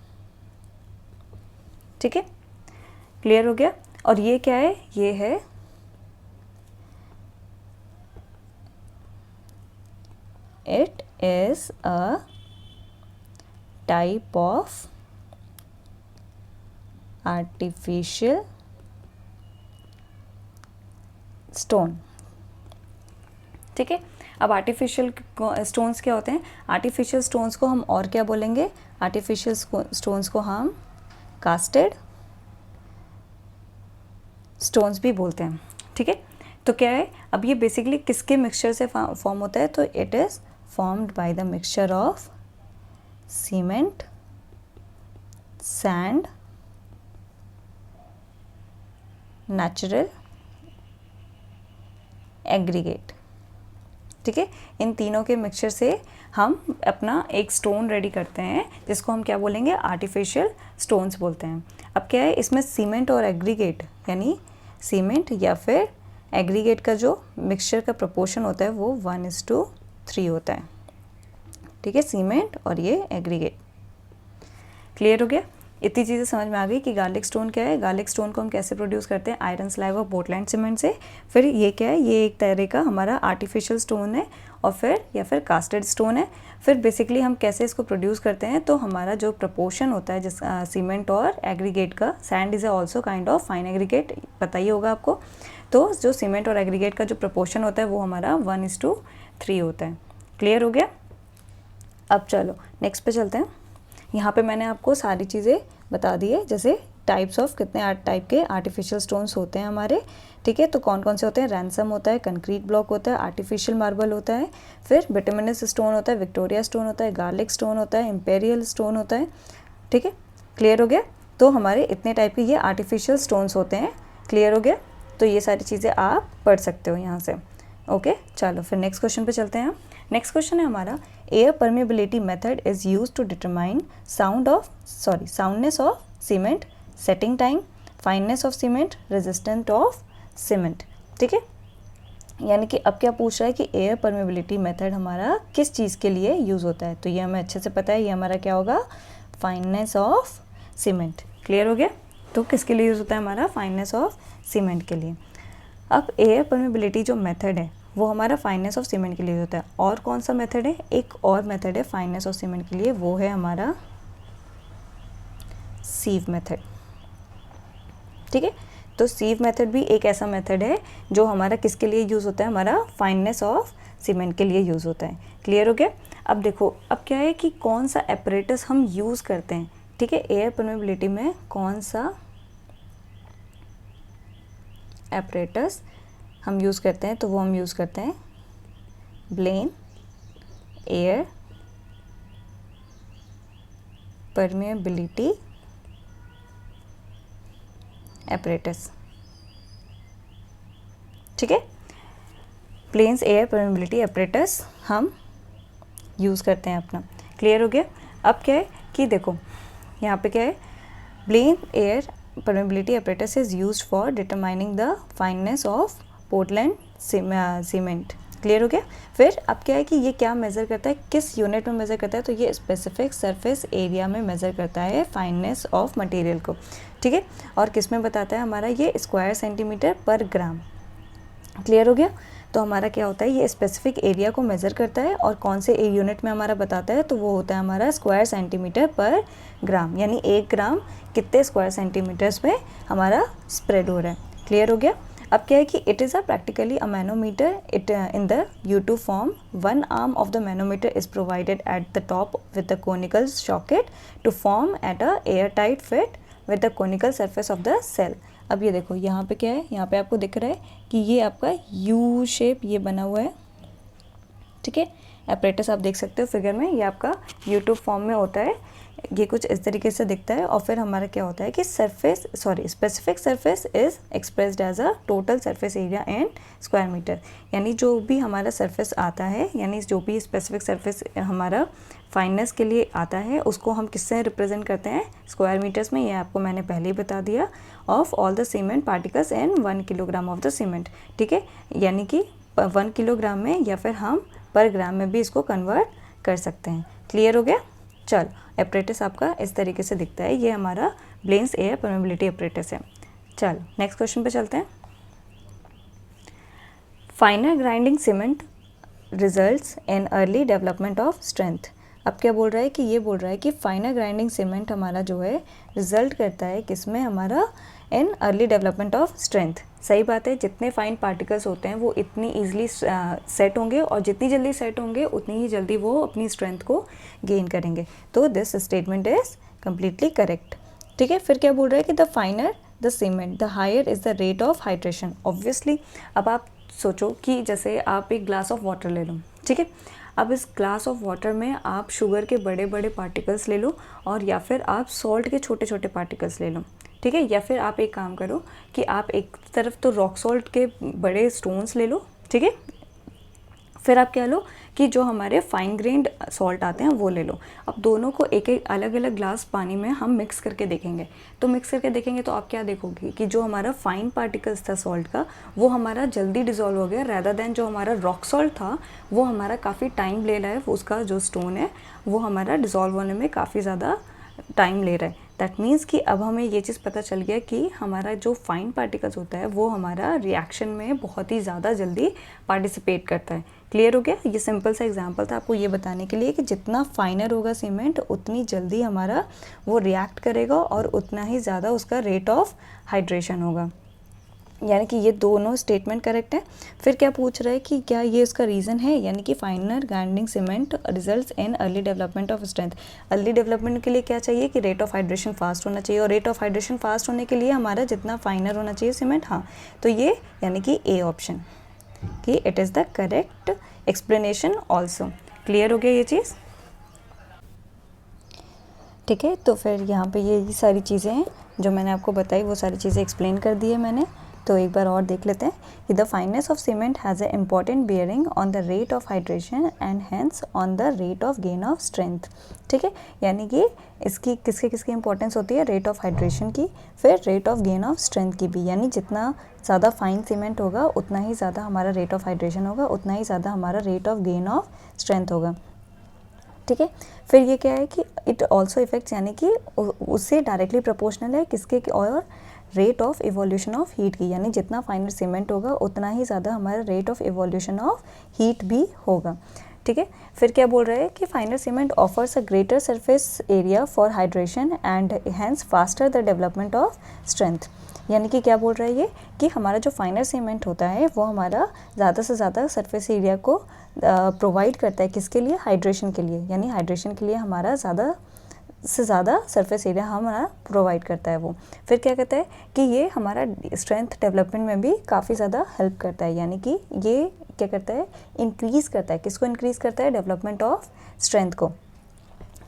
ठीक है, क्लियर हो गया। और ये क्या है, ये है it is a type of artificial stone. ठीक है, अब आर्टिफिशियल स्टोन्स क्या होते हैं, आर्टिफिशियल स्टोन्स को हम और क्या बोलेंगे, आर्टिफिशियल स्टोन्स को हम कास्टेड स्टोन्स भी बोलते हैं। ठीक है, तो क्या है, अब ये बेसिकली किसके मिक्सचर से फॉर्म होता है, तो it is formed by the mixture of cement, sand, natural aggregate. ठीक है, इन तीनों के मिक्सचर से हम अपना एक स्टोन रेडी करते हैं जिसको हम क्या बोलेंगे, आर्टिफिशियल स्टोन्स बोलते हैं। अब क्या है, इसमें सीमेंट और एग्रीगेट, यानी सीमेंट या फिर एग्रीगेट का जो मिक्सचर का प्रोपोर्शन होता है वो 1:3 होता है। ठीक है, सीमेंट और ये एग्रीगेट। क्लियर हो गया। इतनी चीज़ें समझ में आ गई कि गार्लिक स्टोन क्या है। गार्लिक स्टोन को हम कैसे प्रोड्यूस करते हैं, आयरन स्लैग और पोर्टलैंड सीमेंट से। फिर ये क्या है, ये एक तरह का हमारा आर्टिफिशियल स्टोन है और फिर या फिर कास्टेड स्टोन है। फिर बेसिकली हम कैसे इसको प्रोड्यूस करते हैं, तो हमारा जो प्रपोर्शन होता है जिस सीमेंट और एग्रीगेट का, sand is also kind of fine aggregate, पता ही होगा आपको। तो जो सीमेंट और एग्रीगेट का जो प्रपोर्शन होता है वो हमारा 1:3 होता है। क्लियर हो गया। अब चलो नेक्स्ट पे चलते हैं। यहाँ पे मैंने आपको सारी चीज़ें बता दी है, जैसे टाइप्स ऑफ कितने टाइप के आर्टिफिशियल स्टोन्स होते हैं हमारे। ठीक है, तो कौन कौन से होते हैं, रैंसम होता है, कंक्रीट ब्लॉक होता है, आर्टिफिशियल मार्बल होता है, फिर बिटुमिनस स्टोन होता है, विक्टोरिया स्टोन होता है, गार्लिक स्टोन होता है, इंपेरियल स्टोन होता है। ठीक है, क्लियर हो गया। तो हमारे इतने टाइप के ये आर्टिफिशियल स्टोन्स होते हैं। क्लियर हो गया। तो ये सारी चीज़ें आप पढ़ सकते हो यहाँ से। ओके, चलो फिर नेक्स्ट क्वेश्चन पे चलते हैं। नेक्स्ट क्वेश्चन है हमारा, air permeability method is use to determine soundness of cement, setting time, fineness of cement, resistant of cement. ठीक है, यानी कि अब क्या पूछ रहा है कि एयर परमेबिलिटी मेथड हमारा किस चीज़ के लिए यूज़ होता है, तो ये हमें अच्छे से पता है, ये हमारा क्या होगा, फाइननेस ऑफ सीमेंट। क्लियर हो गया। तो किसके लिए यूज़ होता है हमारा, फाइननेस ऑफ सीमेंट के लिए। अब एयर परमेबिलिटी जो मेथड है वो हमारा फाइननेस ऑफ सीमेंट के लिए होता है। और कौन सा मेथड है, एक और मेथड है फाइननेस ऑफ सीमेंट के लिए, वो है हमारा सीव मेथड। ठीक है, तो सीव मेथड भी एक ऐसा मेथड है जो हमारा किसके लिए यूज़ होता है, हमारा फाइननेस ऑफ सीमेंट के लिए यूज़ होता है। क्लियर हो गया। अब देखो, अब क्या है कि कौन सा एपरेटस हम यूज़ करते हैं। ठीक है, एयर परमेबिलिटी में कौन सा एपरेटस हम यूज़ करते हैं, तो वो हम यूज़ करते हैं ब्लेन एयर परमेबिलिटी एपरेटस। ठीक है, प्लेन्स एयर परमेबिलिटी एपरेटस हम यूज़ करते हैं अपना। क्लियर हो गया। अब क्या है कि देखो यहाँ पे क्या है, plain air permeability apparatus is used for determining the fineness of Portland cement. Clear हो गया। फिर अब क्या है कि ये क्या मेज़र करता है, किस यूनिट में मेज़र करता है, तो ये स्पेसिफिक सरफेस एरिया में मेज़र करता है फाइननेस ऑफ मटेरियल को। ठीक है, और किस में बताता है हमारा, ये स्क्वायर सेंटीमीटर पर ग्राम। क्लियर हो गया। तो हमारा क्या होता है, ये स्पेसिफिक एरिया को मेज़र करता है और कौन से यूनिट में हमारा बताता है, तो वो होता है हमारा स्क्वायर सेंटीमीटर पर ग्राम, यानी 1 ग्राम कितने स्क्वायर सेंटीमीटर्स में हमारा स्प्रेड हो रहा है। क्लियर हो गया। अब क्या है कि it is a practically a manometer, it in the U2 form. One arm of the manometer is provided at the top with the conical socket to form at a air tight fit with the conical surface of the cell. अब ये देखो यहाँ पे क्या है, यहाँ पे आपको दिख रहा है कि ये आपका यू शेप ये बना हुआ है। ठीक है, एपरेटस आप देख सकते हो फिगर में, ये आपका U2 फॉर्म में होता है, ये कुछ इस तरीके से दिखता है। और फिर हमारा क्या होता है कि specific surface is expressed as a total surface area in square metre. यानी जो भी हमारा सरफेस आता है, यानी जो भी स्पेसिफिक सरफेस हमारा फाइननेस के लिए आता है, उसको हम किससे रिप्रेजेंट करते हैं, स्क्वायर मीटर्स में। ये आपको मैंने पहले ही बता दिया। Of all the cement particles in 1 kilogram of the cement. ठीक है, यानी कि 1 किलोग्राम में या फिर हम पर ग्राम में भी इसको कन्वर्ट कर सकते हैं। क्लियर हो गया। चल, एपरेटस आपका इस तरीके से दिखता है, ये हमारा प्लेन्स एयर परमेबिलिटी एपरेटस है। चल नेक्स्ट क्वेश्चन पे चलते हैं। फाइनर grinding cement results in early development of strength. अब क्या बोल रहा है कि ये बोल रहा है कि फाइनर ग्राइंडिंग सीमेंट हमारा जो है रिजल्ट करता है किसमें, हमारा in early development of strength. सही बात है, जितने फाइन पार्टिकल्स होते हैं वो इतनी ईजिली सेट होंगे और जितनी जल्दी सेट होंगे उतनी ही जल्दी वो अपनी स्ट्रेंथ को गेन करेंगे। तो this statement is completely correct. ठीक है, फिर क्या बोल रहा है कि the finer the cement the higher is the rate of hydration. Obviously अब आप सोचो कि जैसे आप एक ग्लास ऑफ वाटर ले लो। ठीक है, अब इस ग्लास ऑफ वाटर में आप शुगर के बड़े बड़े पार्टिकल्स ले लो और या फिर आप सॉल्ट के छोटे छोटे पार्टिकल्स ले लो। ठीक है, या फिर आप एक काम करो कि आप एक तरफ तो रॉक सॉल्ट के बड़े स्टोन्स ले लो। ठीक है, फिर आप कह लो कि जो हमारे फाइन ग्रेन्ड सॉल्ट आते हैं वो ले लो। अब दोनों को एक एक अलग अलग ग्लास पानी में हम मिक्स करके देखेंगे। तो मिक्स करके देखेंगे तो आप क्या देखोगे कि जो हमारा फाइन पार्टिकल्स था सॉल्ट का वो हमारा जल्दी डिज़ोल्व हो गया, रैदर देन जो हमारा रॉक सॉल्ट था वो हमारा काफ़ी टाइम ले रहा है, उसका जो स्टोन है वो हमारा डिज़ोल्व होने में काफ़ी ज़्यादा टाइम ले रहा है। दैट मीन्स कि अब हमें ये चीज़ पता चल गया कि हमारा जो फाइन पार्टिकल्स होता है वो हमारा रिएक्शन में बहुत ही ज़्यादा जल्दी पार्टिसिपेट करता है। क्लियर हो गया। ये सिंपल सा एग्जांपल था आपको ये बताने के लिए कि जितना फाइनर होगा सीमेंट उतनी जल्दी हमारा वो रिएक्ट करेगा और उतना ही ज़्यादा उसका रेट ऑफ हाइड्रेशन होगा। यानी कि ये दोनों स्टेटमेंट करेक्ट है। फिर क्या पूछ रहा है कि क्या ये उसका रीज़न है, यानी कि फाइनर grinding cement results in early development of strength. Early development के लिए क्या चाहिए कि रेट ऑफ हाइड्रेशन फास्ट होना चाहिए, और रेट ऑफ हाइड्रेशन फास्ट होने के लिए हमारा जितना फाइनर होना चाहिए सीमेंट। हाँ, तो ये यानी कि ए ऑप्शन कि it is the correct explanation also. Clear हो गया ये चीज़। ठीक है, तो फिर यहाँ पे ये सारी चीज़ें हैं जो मैंने आपको बताई, वो सारी चीज़ें एक्सप्लेन कर दी है मैंने। तो एक बार और देख लेते हैं कि the fineness of cement has a important bearing on the rate of hydration and hence on the rate of gain of strength. ठीक है, यानी कि इसकी किसकी किसकी इंपॉर्टेंस होती है, रेट ऑफ हाइड्रेशन की, फिर rate of gain of strength की भी। यानी जितना ज़्यादा फाइन सीमेंट होगा उतना ही ज़्यादा हमारा रेट ऑफ हाइड्रेशन होगा, उतना ही ज़्यादा हमारा rate of gain of strength होगा। ठीक है, फिर ये क्या है कि इट ऑल्सो इफेक्ट्स, यानी कि उससे डायरेक्टली प्रोपोर्शनल है किसके, और rate of evolution of heat की। यानी जितना फाइनर सीमेंट होगा उतना ही ज़्यादा हमारा rate of evolution of heat भी होगा। ठीक है, फिर क्या बोल रहा है कि finer cement offers a greater surface area for hydration and hence faster the development of strength. यानी कि क्या बोल रहा है ये कि हमारा जो फाइनर सीमेंट होता है वो हमारा ज़्यादा से ज़्यादा सरफेस एरिया को प्रोवाइड करता है, किसके लिए, हाइड्रेशन के लिए। यानी हाइड्रेशन के लिए हमारा ज़्यादा से ज़्यादा सरफेस एरिया हमारा प्रोवाइड करता है वो। फिर क्या कहता है कि ये हमारा स्ट्रेंथ डेवलपमेंट में भी काफ़ी ज़्यादा हेल्प करता है। यानी कि ये क्या करता है, इंक्रीज़ करता है, किसको इंक्रीज़ करता है, डेवलपमेंट ऑफ स्ट्रेंथ को।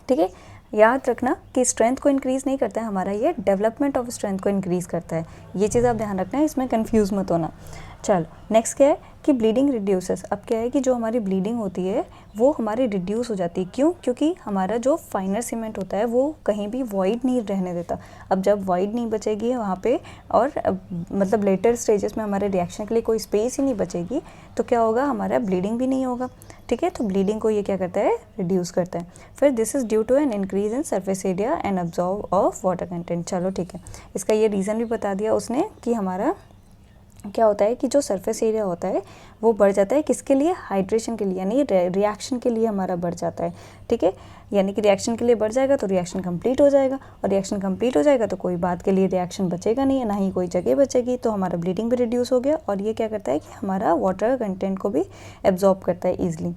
ठीक है, याद रखना कि स्ट्रेंथ को इंक्रीज़ नहीं करता है हमारा, ये डेवलपमेंट ऑफ स्ट्रेंथ को इंक्रीज़ करता है। ये चीज़ आप ध्यान रखना है, इसमें कंफ्यूज मत होना। चलो नेक्स्ट क्या है कि ब्लीडिंग रिड्यूसेस। अब क्या है कि जो हमारी ब्लीडिंग होती है वो हमारी रिड्यूस हो जाती है। क्यों? क्योंकि हमारा जो फाइनर सीमेंट होता है वो कहीं भी वॉइड नहीं रहने देता। अब जब वॉइड नहीं बचेगी वहाँ पे और मतलब लेटर स्टेजेस में हमारे रिएक्शन के लिए कोई स्पेस ही नहीं बचेगी, तो क्या होगा, हमारा ब्लीडिंग भी नहीं होगा। ठीक है, तो ब्लीडिंग को ये क्या करता है, रिड्यूस करता है। फिर this is due to an increase in surface area and absorb of water content. चलो ठीक है, इसका ये रीज़न भी बता दिया उसने कि हमारा क्या होता है कि जो सरफेस एरिया होता है वो बढ़ जाता है, किसके लिए, हाइड्रेशन के लिए, यानी रिएक्शन के लिए हमारा बढ़ जाता है। ठीक है, यानी कि रिएक्शन के लिए बढ़ जाएगा तो रिएक्शन कंप्लीट हो जाएगा, और रिएक्शन कंप्लीट हो जाएगा तो कोई बात के लिए रिएक्शन बचेगा नहीं है, ना ही कोई जगह बचेगी, तो हमारा ब्लीडिंग भी रिड्यूस हो गया। और ये क्या करता है कि हमारा वाटर कंटेंट को भी एब्जॉर्ब करता है ईजिली।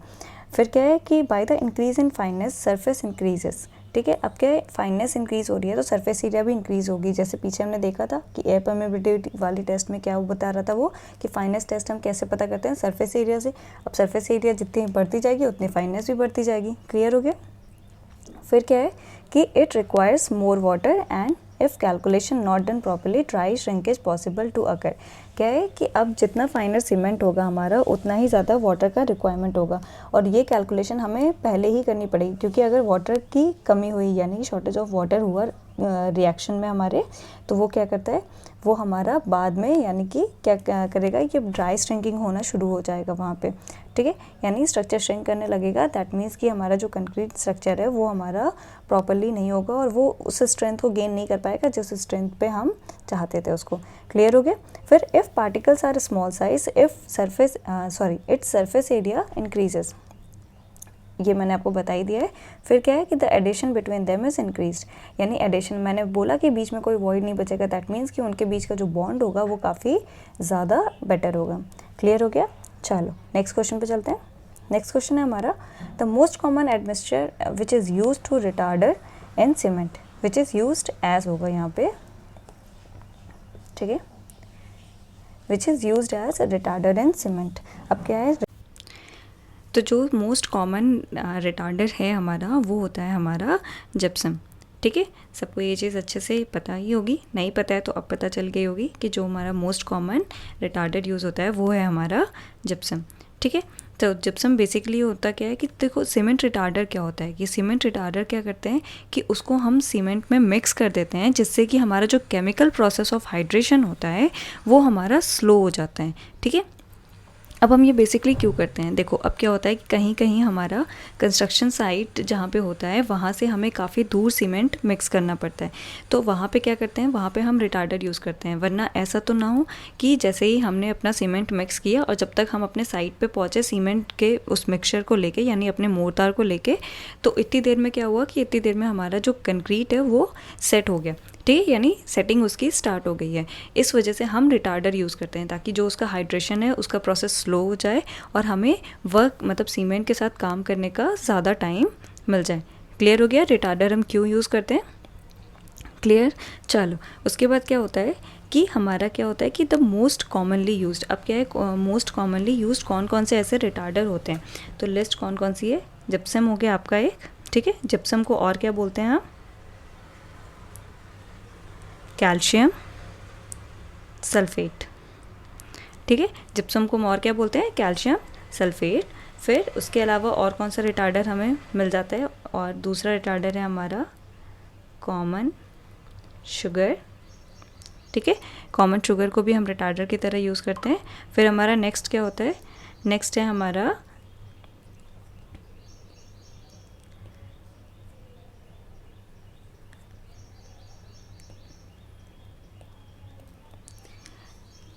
फिर क्या है कि by the increase in fineness surface increases. ठीक है, अब क्या है, फाइननेस इंक्रीज हो रही है तो सरफेस एरिया भी इंक्रीज होगी। जैसे पीछे हमने देखा था कि एयर परमेबिलिटी वाली टेस्ट में क्या वो बता रहा था वो, कि फाइननेस टेस्ट हम कैसे पता करते हैं, सरफेस एरिया से। अब सरफेस एरिया जितनी बढ़ती जाएगी उतनी फाइननेस भी बढ़ती जाएगी। क्लियर हो गया? फिर क्या है कि it requires more water and if calculation not done properly dry shrinkage possible to occur. क्या है कि अब जितना फाइनर सीमेंट होगा हमारा उतना ही ज़्यादा वाटर का रिक्वायरमेंट होगा, और ये कैलकुलेशन हमें पहले ही करनी पड़ेगी, क्योंकि अगर वाटर की कमी हुई यानी शॉर्टेज ऑफ वाटर हुआ रिएक्शन में हमारे, तो वो क्या करता है, वो हमारा बाद में यानी कि क्या करेगा कि ड्राई श्रिंकिंग होना शुरू हो जाएगा वहाँ पे। ठीक है, यानी स्ट्रक्चर श्रिंक करने लगेगा। दैट मीन्स कि हमारा जो कंक्रीट स्ट्रक्चर है वो हमारा प्रॉपरली नहीं होगा और वो उस स्ट्रेंथ को गेन नहीं कर पाएगा जिस स्ट्रेंथ पे हम चाहते थे उसको। क्लियर हो गया? फिर if particles are small size its surface area increases, ये मैंने आपको बता ही दिया है। फिर क्या है कि the adhesion between them is increased, यानी एडिशन, मैंने बोला कि बीच में कोई वॉइड नहीं बचेगा। दैट मीन्स कि उनके बीच का जो बॉन्ड होगा वो काफ़ी ज़्यादा बेटर होगा। क्लियर हो गया? चलो नेक्स्ट क्वेश्चन पे चलते हैं। नेक्स्ट क्वेश्चन है हमारा, the most common admixture which is use to retarder in cement, which is use as होगा यहाँ पे। ठीक है, which is use as retarder in cement. अब क्या है, तो जो मोस्ट कॉमन रिटार्डर है हमारा वो होता है हमारा जिप्सम। ठीक है, सबको ये चीज़ अच्छे से पता ही होगी, नहीं पता है तो अब पता चल गई होगी कि जो हमारा मोस्ट कॉमन रिटार्डर यूज़ होता है वो है हमारा जिप्सम। ठीक है, तो जिप्सम बेसिकली होता क्या है कि देखो, सीमेंट रिटार्डर क्या होता है कि सीमेंट रिटार्डर क्या करते हैं कि उसको हम सीमेंट में मिक्स कर देते हैं, जिससे कि हमारा जो केमिकल प्रोसेस ऑफ हाइड्रेशन होता है वो हमारा स्लो हो जाता है। ठीक है, अब हम ये बेसिकली क्यों करते हैं, देखो अब क्या होता है कि कहीं कहीं हमारा कंस्ट्रक्शन साइट जहाँ पे होता है वहाँ से हमें काफ़ी दूर सीमेंट मिक्स करना पड़ता है, तो वहाँ पे क्या करते हैं, वहाँ पे हम रिटार्डर यूज़ करते हैं। वरना ऐसा तो ना हो कि जैसे ही हमने अपना सीमेंट मिक्स किया और जब तक हम अपने साइट पे पहुँचे सीमेंट के उस मिक्सचर को लेके यानी अपने मोर्टार को लेके, तो इतनी देर में क्या हुआ कि इतनी देर में हमारा जो कंक्रीट है वो सेट हो गया। ठीक है, यानी सेटिंग उसकी स्टार्ट हो गई है। इस वजह से हम रिटार्डर यूज़ करते हैं ताकि जो उसका हाइड्रेशन है उसका प्रोसेस स्लो हो जाए और हमें वर्क मतलब सीमेंट के साथ काम करने का ज़्यादा टाइम मिल जाए। क्लियर हो गया रिटार्डर हम क्यों यूज़ करते हैं? क्लियर। चलो उसके बाद क्या होता है कि हमारा क्या होता है कि द मोस्ट कॉमनली यूज्ड, अब क्या है मोस्ट कॉमनली यूज्ड कौन कौन से ऐसे रिटार्डर होते हैं, तो लिस्ट कौन कौन सी है, जिप्सम हो गया आपका एक। ठीक है, जिप्सम को और क्या बोलते हैं आप, कैल्शियम सल्फेट। ठीक है, जिप्सम को हम और क्या बोलते हैं, कैल्शियम सल्फेट। फिर उसके अलावा और कौन सा रिटार्डर हमें मिल जाता है, और दूसरा रिटार्डर है हमारा कॉमन शुगर। ठीक है, कॉमन शुगर को भी हम रिटार्डर की तरह यूज़ करते हैं। फिर हमारा नेक्स्ट क्या होता है, नेक्स्ट है हमारा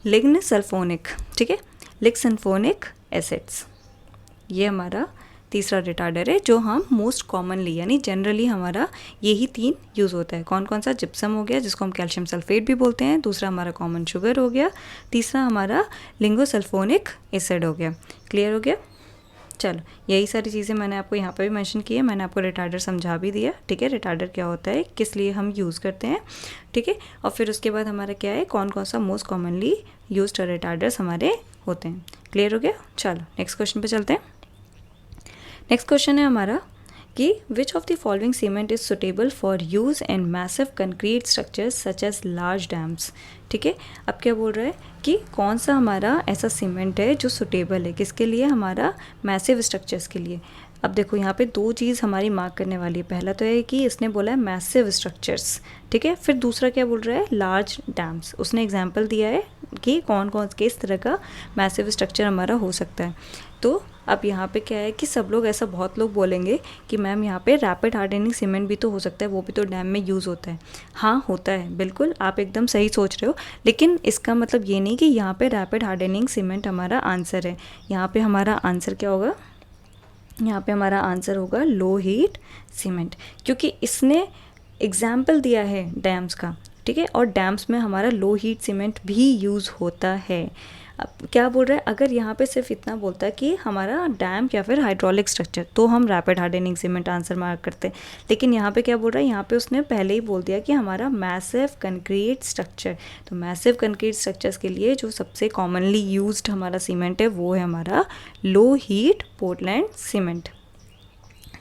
लिग्न सल्फोनिक। ठीक है, लिग्नसल्फोनिक एसिड्स, ये हमारा तीसरा रिटार्डर है जो हम मोस्ट कॉमनली यानी जनरली हमारा यही तीन यूज़ होता है। कौन कौन सा, जिप्सम हो गया जिसको हम कैल्शियम सल्फेट भी बोलते हैं, दूसरा हमारा कॉमन शुगर हो गया, तीसरा हमारा लिंगोसल्फोनिक एसिड हो गया। क्लियर हो गया? चलो यही सारी चीज़ें मैंने आपको यहाँ पर भी मेंशन की है, मैंने आपको रिटार्डर समझा भी दिया। ठीक है, रिटार्डर क्या होता है, किस लिए हम यूज़ करते हैं। ठीक है, और फिर उसके बाद हमारा क्या है, कौन कौन सा मोस्ट कॉमनली यूज्ड रिटार्डर्स हमारे होते हैं। क्लियर हो गया? चलो नेक्स्ट क्वेश्चन पे चलते हैं। नेक्स्ट क्वेश्चन है हमारा कि which of the following cement is suitable for use in massive concrete structures such as large dams. ठीक है, अब क्या बोल रहा है कि कौन सा हमारा ऐसा सीमेंट है जो सुटेबल है किसके लिए, हमारा मैसिव स्ट्रक्चर्स के लिए। अब देखो यहाँ पे दो चीज़ हमारी मार्क करने वाली है। पहला तो है कि इसने बोला है मैसिव स्ट्रक्चर्स, ठीक है। फिर दूसरा क्या बोल रहा है, लार्ज डैम्स। उसने एग्जांपल दिया है कि कौन कौन किस तरह का मैसिव स्ट्रक्चर हमारा हो सकता है। तो अब यहाँ पे क्या है कि सब लोग ऐसा, बहुत लोग बोलेंगे कि मैम यहाँ पे रैपिड हार्डनिंग सीमेंट भी तो हो सकता है, वो भी तो डैम में यूज़ होता है। हाँ होता है, बिल्कुल आप एकदम सही सोच रहे हो, लेकिन इसका मतलब ये नहीं कि यहाँ पे रैपिड हार्डनिंग सीमेंट हमारा आंसर है। यहाँ पे हमारा आंसर क्या होगा, यहाँ पे हमारा आंसर होगा लो हीट सीमेंट, क्योंकि इसने एग्जाम्पल दिया है डैम्स का, ठीक है। और डैम्स में हमारा लो हीट सीमेंट भी यूज़ होता है। अब क्या बोल रहा है, अगर यहाँ पे सिर्फ इतना बोलता है कि हमारा डैम या फिर हाइड्रोलिक स्ट्रक्चर, तो हम rapid hardening cement answer mark करते हैं। लेकिन यहाँ पे क्या बोल रहा है, यहाँ पे उसने पहले ही बोल दिया कि हमारा मैसिव कंक्रीट स्ट्रक्चर। तो मैसिव कंक्रीट स्ट्रक्चर्स के लिए जो सबसे कॉमनली यूज्ड हमारा सीमेंट है वो है हमारा लो हीट पोर्टलैंड सीमेंट,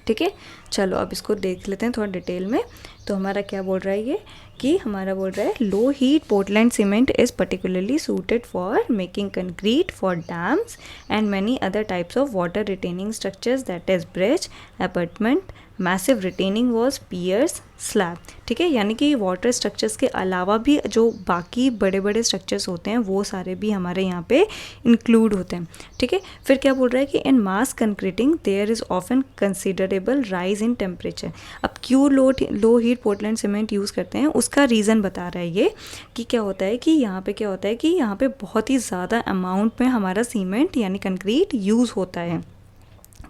ठीक है। चलो अब इसको देख लेते हैं थोड़ा डिटेल में। तो हमारा क्या बोल रहा है ये, कि हमारा बोल रहा है low heat Portland cement is particularly suited for making concrete for dams and many other types of water retaining structures, that is bridge, apartment, massive retaining walls, piers, slab, ठीक है। यानी कि वाटर स्ट्रक्चर्स के अलावा भी जो बाकी बड़े बड़े स्ट्रक्चर्स होते हैं वो सारे भी हमारे यहाँ पे इंक्लूड होते हैं, ठीक है। फिर क्या बोल रहा है कि in mass concreting there is often considerable rise in temperature. अब क्यों low heat Portland cement use करते हैं उसका रीज़न बता रहा है ये, कि क्या होता है कि यहाँ पे क्या होता है कि यहाँ पे बहुत ही ज़्यादा अमाउंट में हमारा सीमेंट यानी कंक्रीट यूज़ होता है,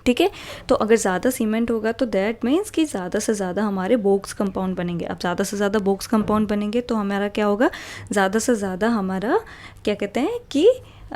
ठीक है। तो अगर ज़्यादा सीमेंट होगा तो दैट मीन्स कि ज़्यादा से ज़्यादा हमारे बोक्स कंपाउंड बनेंगे। अब ज़्यादा से ज़्यादा बोक्स कंपाउंड बनेंगे तो हमारा क्या होगा, ज़्यादा से ज़्यादा हमारा क्या कहते हैं कि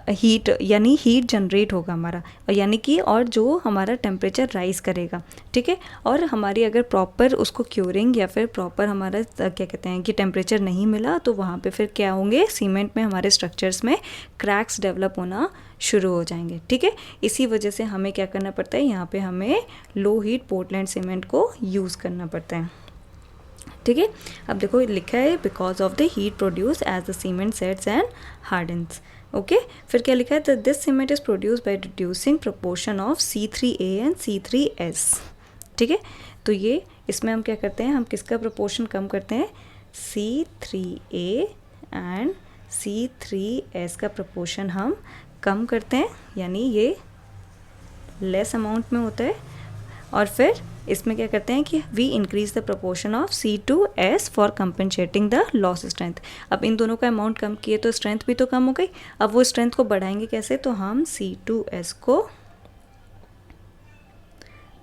हीट यानी हीट जनरेट होगा हमारा, और यानी कि और जो हमारा टेम्परेचर राइज़ करेगा, ठीक है। और हमारी अगर प्रॉपर उसको क्यूरिंग या फिर प्रॉपर हमारा क्या कहते हैं कि टेम्परेचर नहीं मिला तो वहाँ पे फिर क्या होंगे, सीमेंट में हमारे स्ट्रक्चर्स में क्रैक्स डेवलप होना शुरू हो जाएंगे, ठीक है। इसी वजह से हमें क्या करना पड़ता है, यहाँ पे हमें लो हीट पोर्टलैंड सीमेंट को यूज़ करना पड़ता है, ठीक है। अब देखो लिखा है because of the heat produce as the cement sets and hardens, okay. फिर क्या लिखा है, this cement is produce by reducing proportion of C3A and C3S, ठीक है। तो ये इसमें हम क्या करते हैं, हम किसका प्रोपोर्शन कम करते हैं, C3A एंड C3S का प्रोपोर्शन हम कम करते हैं, यानी ये लेस अमाउंट में होता है। और फिर इसमें क्या करते हैं कि we increase the proportion of C2S for compensating the loss strength. अब इन दोनों का अमाउंट कम किए तो स्ट्रेंथ भी तो कम हो गई। अब वो स्ट्रेंथ को बढ़ाएंगे कैसे, तो हम C2S को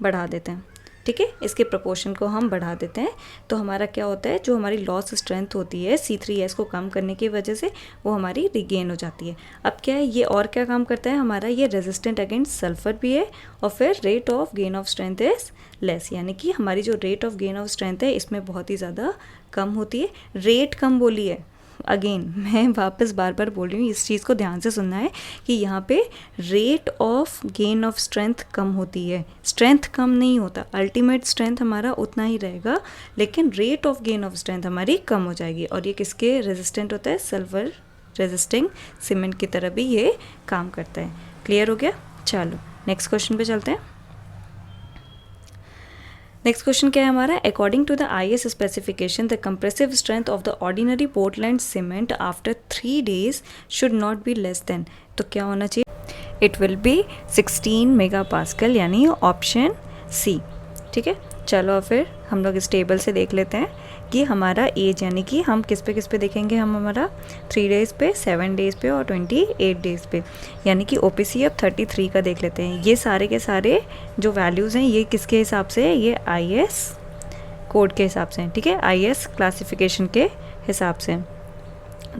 बढ़ा देते हैं, ठीक है। इसके प्रोपोर्शन को हम बढ़ा देते हैं तो हमारा क्या होता है, जो हमारी लॉस स्ट्रेंथ होती है C3S को कम करने की वजह से वो हमारी रिगेन हो जाती है। अब क्या है ये, और क्या काम करता है हमारा, ये रेजिस्टेंट अगेंस्ट सल्फर भी है, और फिर rate of gain of strength is less, यानी कि हमारी जो rate of gain of strength है इसमें बहुत ही ज़्यादा कम होती है। रेट कम बोली है, अगेन मैं वापस बार बार बोल रही हूँ, इस चीज़ को ध्यान से सुनना है कि यहाँ पे rate of gain of strength कम होती है, स्ट्रेंथ कम नहीं होता। अल्टीमेट स्ट्रेंथ हमारा उतना ही रहेगा, लेकिन rate of gain of strength हमारी कम हो जाएगी। और ये किसके रेजिस्टेंट होता है, सल्फर रेजिस्टिंग सीमेंट की तरह भी ये काम करता है। क्लियर हो गया, चलो नेक्स्ट क्वेश्चन पे चलते हैं। नेक्स्ट क्वेश्चन क्या है हमारा, according to the IS specification the compressive strength of the ordinary Portland cement after 3 days should not be less than, तो क्या होना चाहिए, इट विल बी 16 मेगापास्कल, यानी ऑप्शन सी, ठीक है। चलो फिर हम लोग इस टेबल से देख लेते हैं कि हमारा एज, यानी कि हम किस पे देखेंगे, हम हमारा 3 days पे, 7 days पे और 28 days पे, यानी कि OPC अब 33 का देख लेते हैं। ये सारे के सारे जो वैल्यूज़ हैं ये किसके हिसाब से है, ये IS कोड के हिसाब से हैं, ठीक है, IS क्लासिफिकेशन के हिसाब से।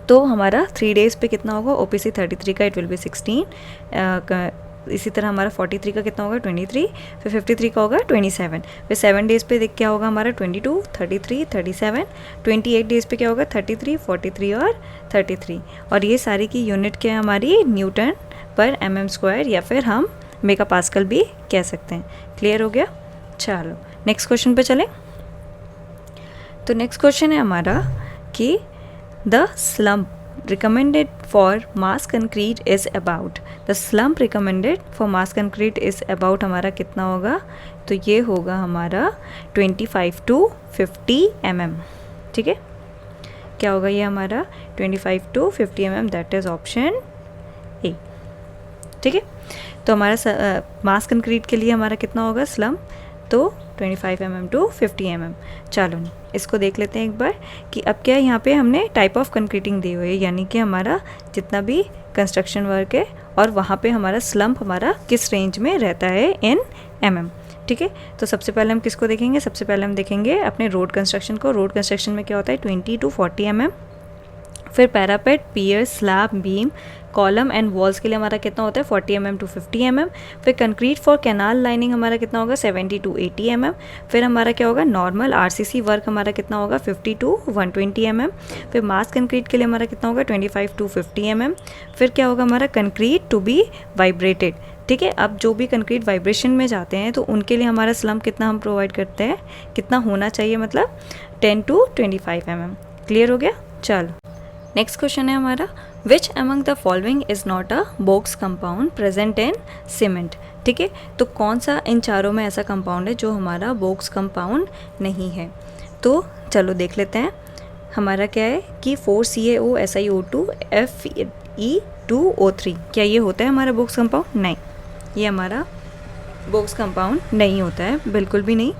तो हमारा 3 days पे कितना होगा, OPC 33 का इट विल बी 16, इसी तरह हमारा 43 का कितना होगा 23, फिर 53 का होगा 27, फिर 7 days पे देख क्या होगा हमारा 22, 33, 37, 28 days पे क्या होगा 33, 43 और 33। और ये सारी की यूनिट क्या है हमारी, न्यूटन पर mm² या फिर हम मेगापास्कल भी कह सकते हैं। क्लियर हो गया, चलो नेक्स्ट क्वेश्चन पे चलें। तो नेक्स्ट क्वेश्चन है हमारा कि the slump recommended for mass concrete is about, the slump recommended for mass concrete is about हमारा कितना होगा, तो ये होगा हमारा 25 to 50 mm। ठीक है, क्या होगा ये हमारा 25 to 50 mm, that is option A. ठीक है, तो हमारा मास कंक्रीट के लिए हमारा कितना होगा स्लम्प, तो 25 mm to 50 mm। चलो इसको देख लेते हैं एक बार कि अब क्या है, यहाँ पे हमने टाइप ऑफ कंक्रीटिंग दी हुई है, यानी कि हमारा जितना भी कंस्ट्रक्शन वर्क है और वहाँ पे हमारा स्लम्प हमारा किस रेंज में रहता है इन mm। ठीक है, तो सबसे पहले हम किसको देखेंगे, सबसे पहले हम देखेंगे अपने रोड कंस्ट्रक्शन को। रोड कंस्ट्रक्शन में क्या होता है 20 to 40 mm। फिर parapet, pier, slab, beam, column and walls के लिए हमारा कितना होता है 40 mm to 50 mm। फिर कंक्रीट फॉर कैनाल लाइनिंग हमारा कितना होगा 70 to 80 mm। फिर हमारा क्या होगा नॉर्मल आरसीसी वर्क हमारा कितना होगा 50 to 120 mm। फिर मास कंक्रीट के लिए हमारा कितना होगा 25 to 50 mm। फिर क्या होगा हमारा कंक्रीट टू बी वाइब्रेटेड। ठीक है, अब जो भी कंक्रीट वाइब्रेशन में जाते हैं तो उनके लिए हमारा स्लम्प कितना हम प्रोवाइड करते हैं, कितना होना चाहिए, मतलब 10 to 25 mm। क्लियर हो गया। चलो नेक्स्ट क्वेश्चन है हमारा, which among the following is not a box compound present in cement. ठीक है, तो कौन सा इन चारों में ऐसा कंपाउंड है जो हमारा बोक्स कंपाउंड नहीं है, तो चलो देख लेते हैं। हमारा क्या है कि 4CaO SiO2 Fe2O3, क्या ये होता है हमारा बोक्स कंपाउंड? नहीं, ये हमारा बोक्स कंपाउंड नहीं होता है, बिल्कुल भी नहीं।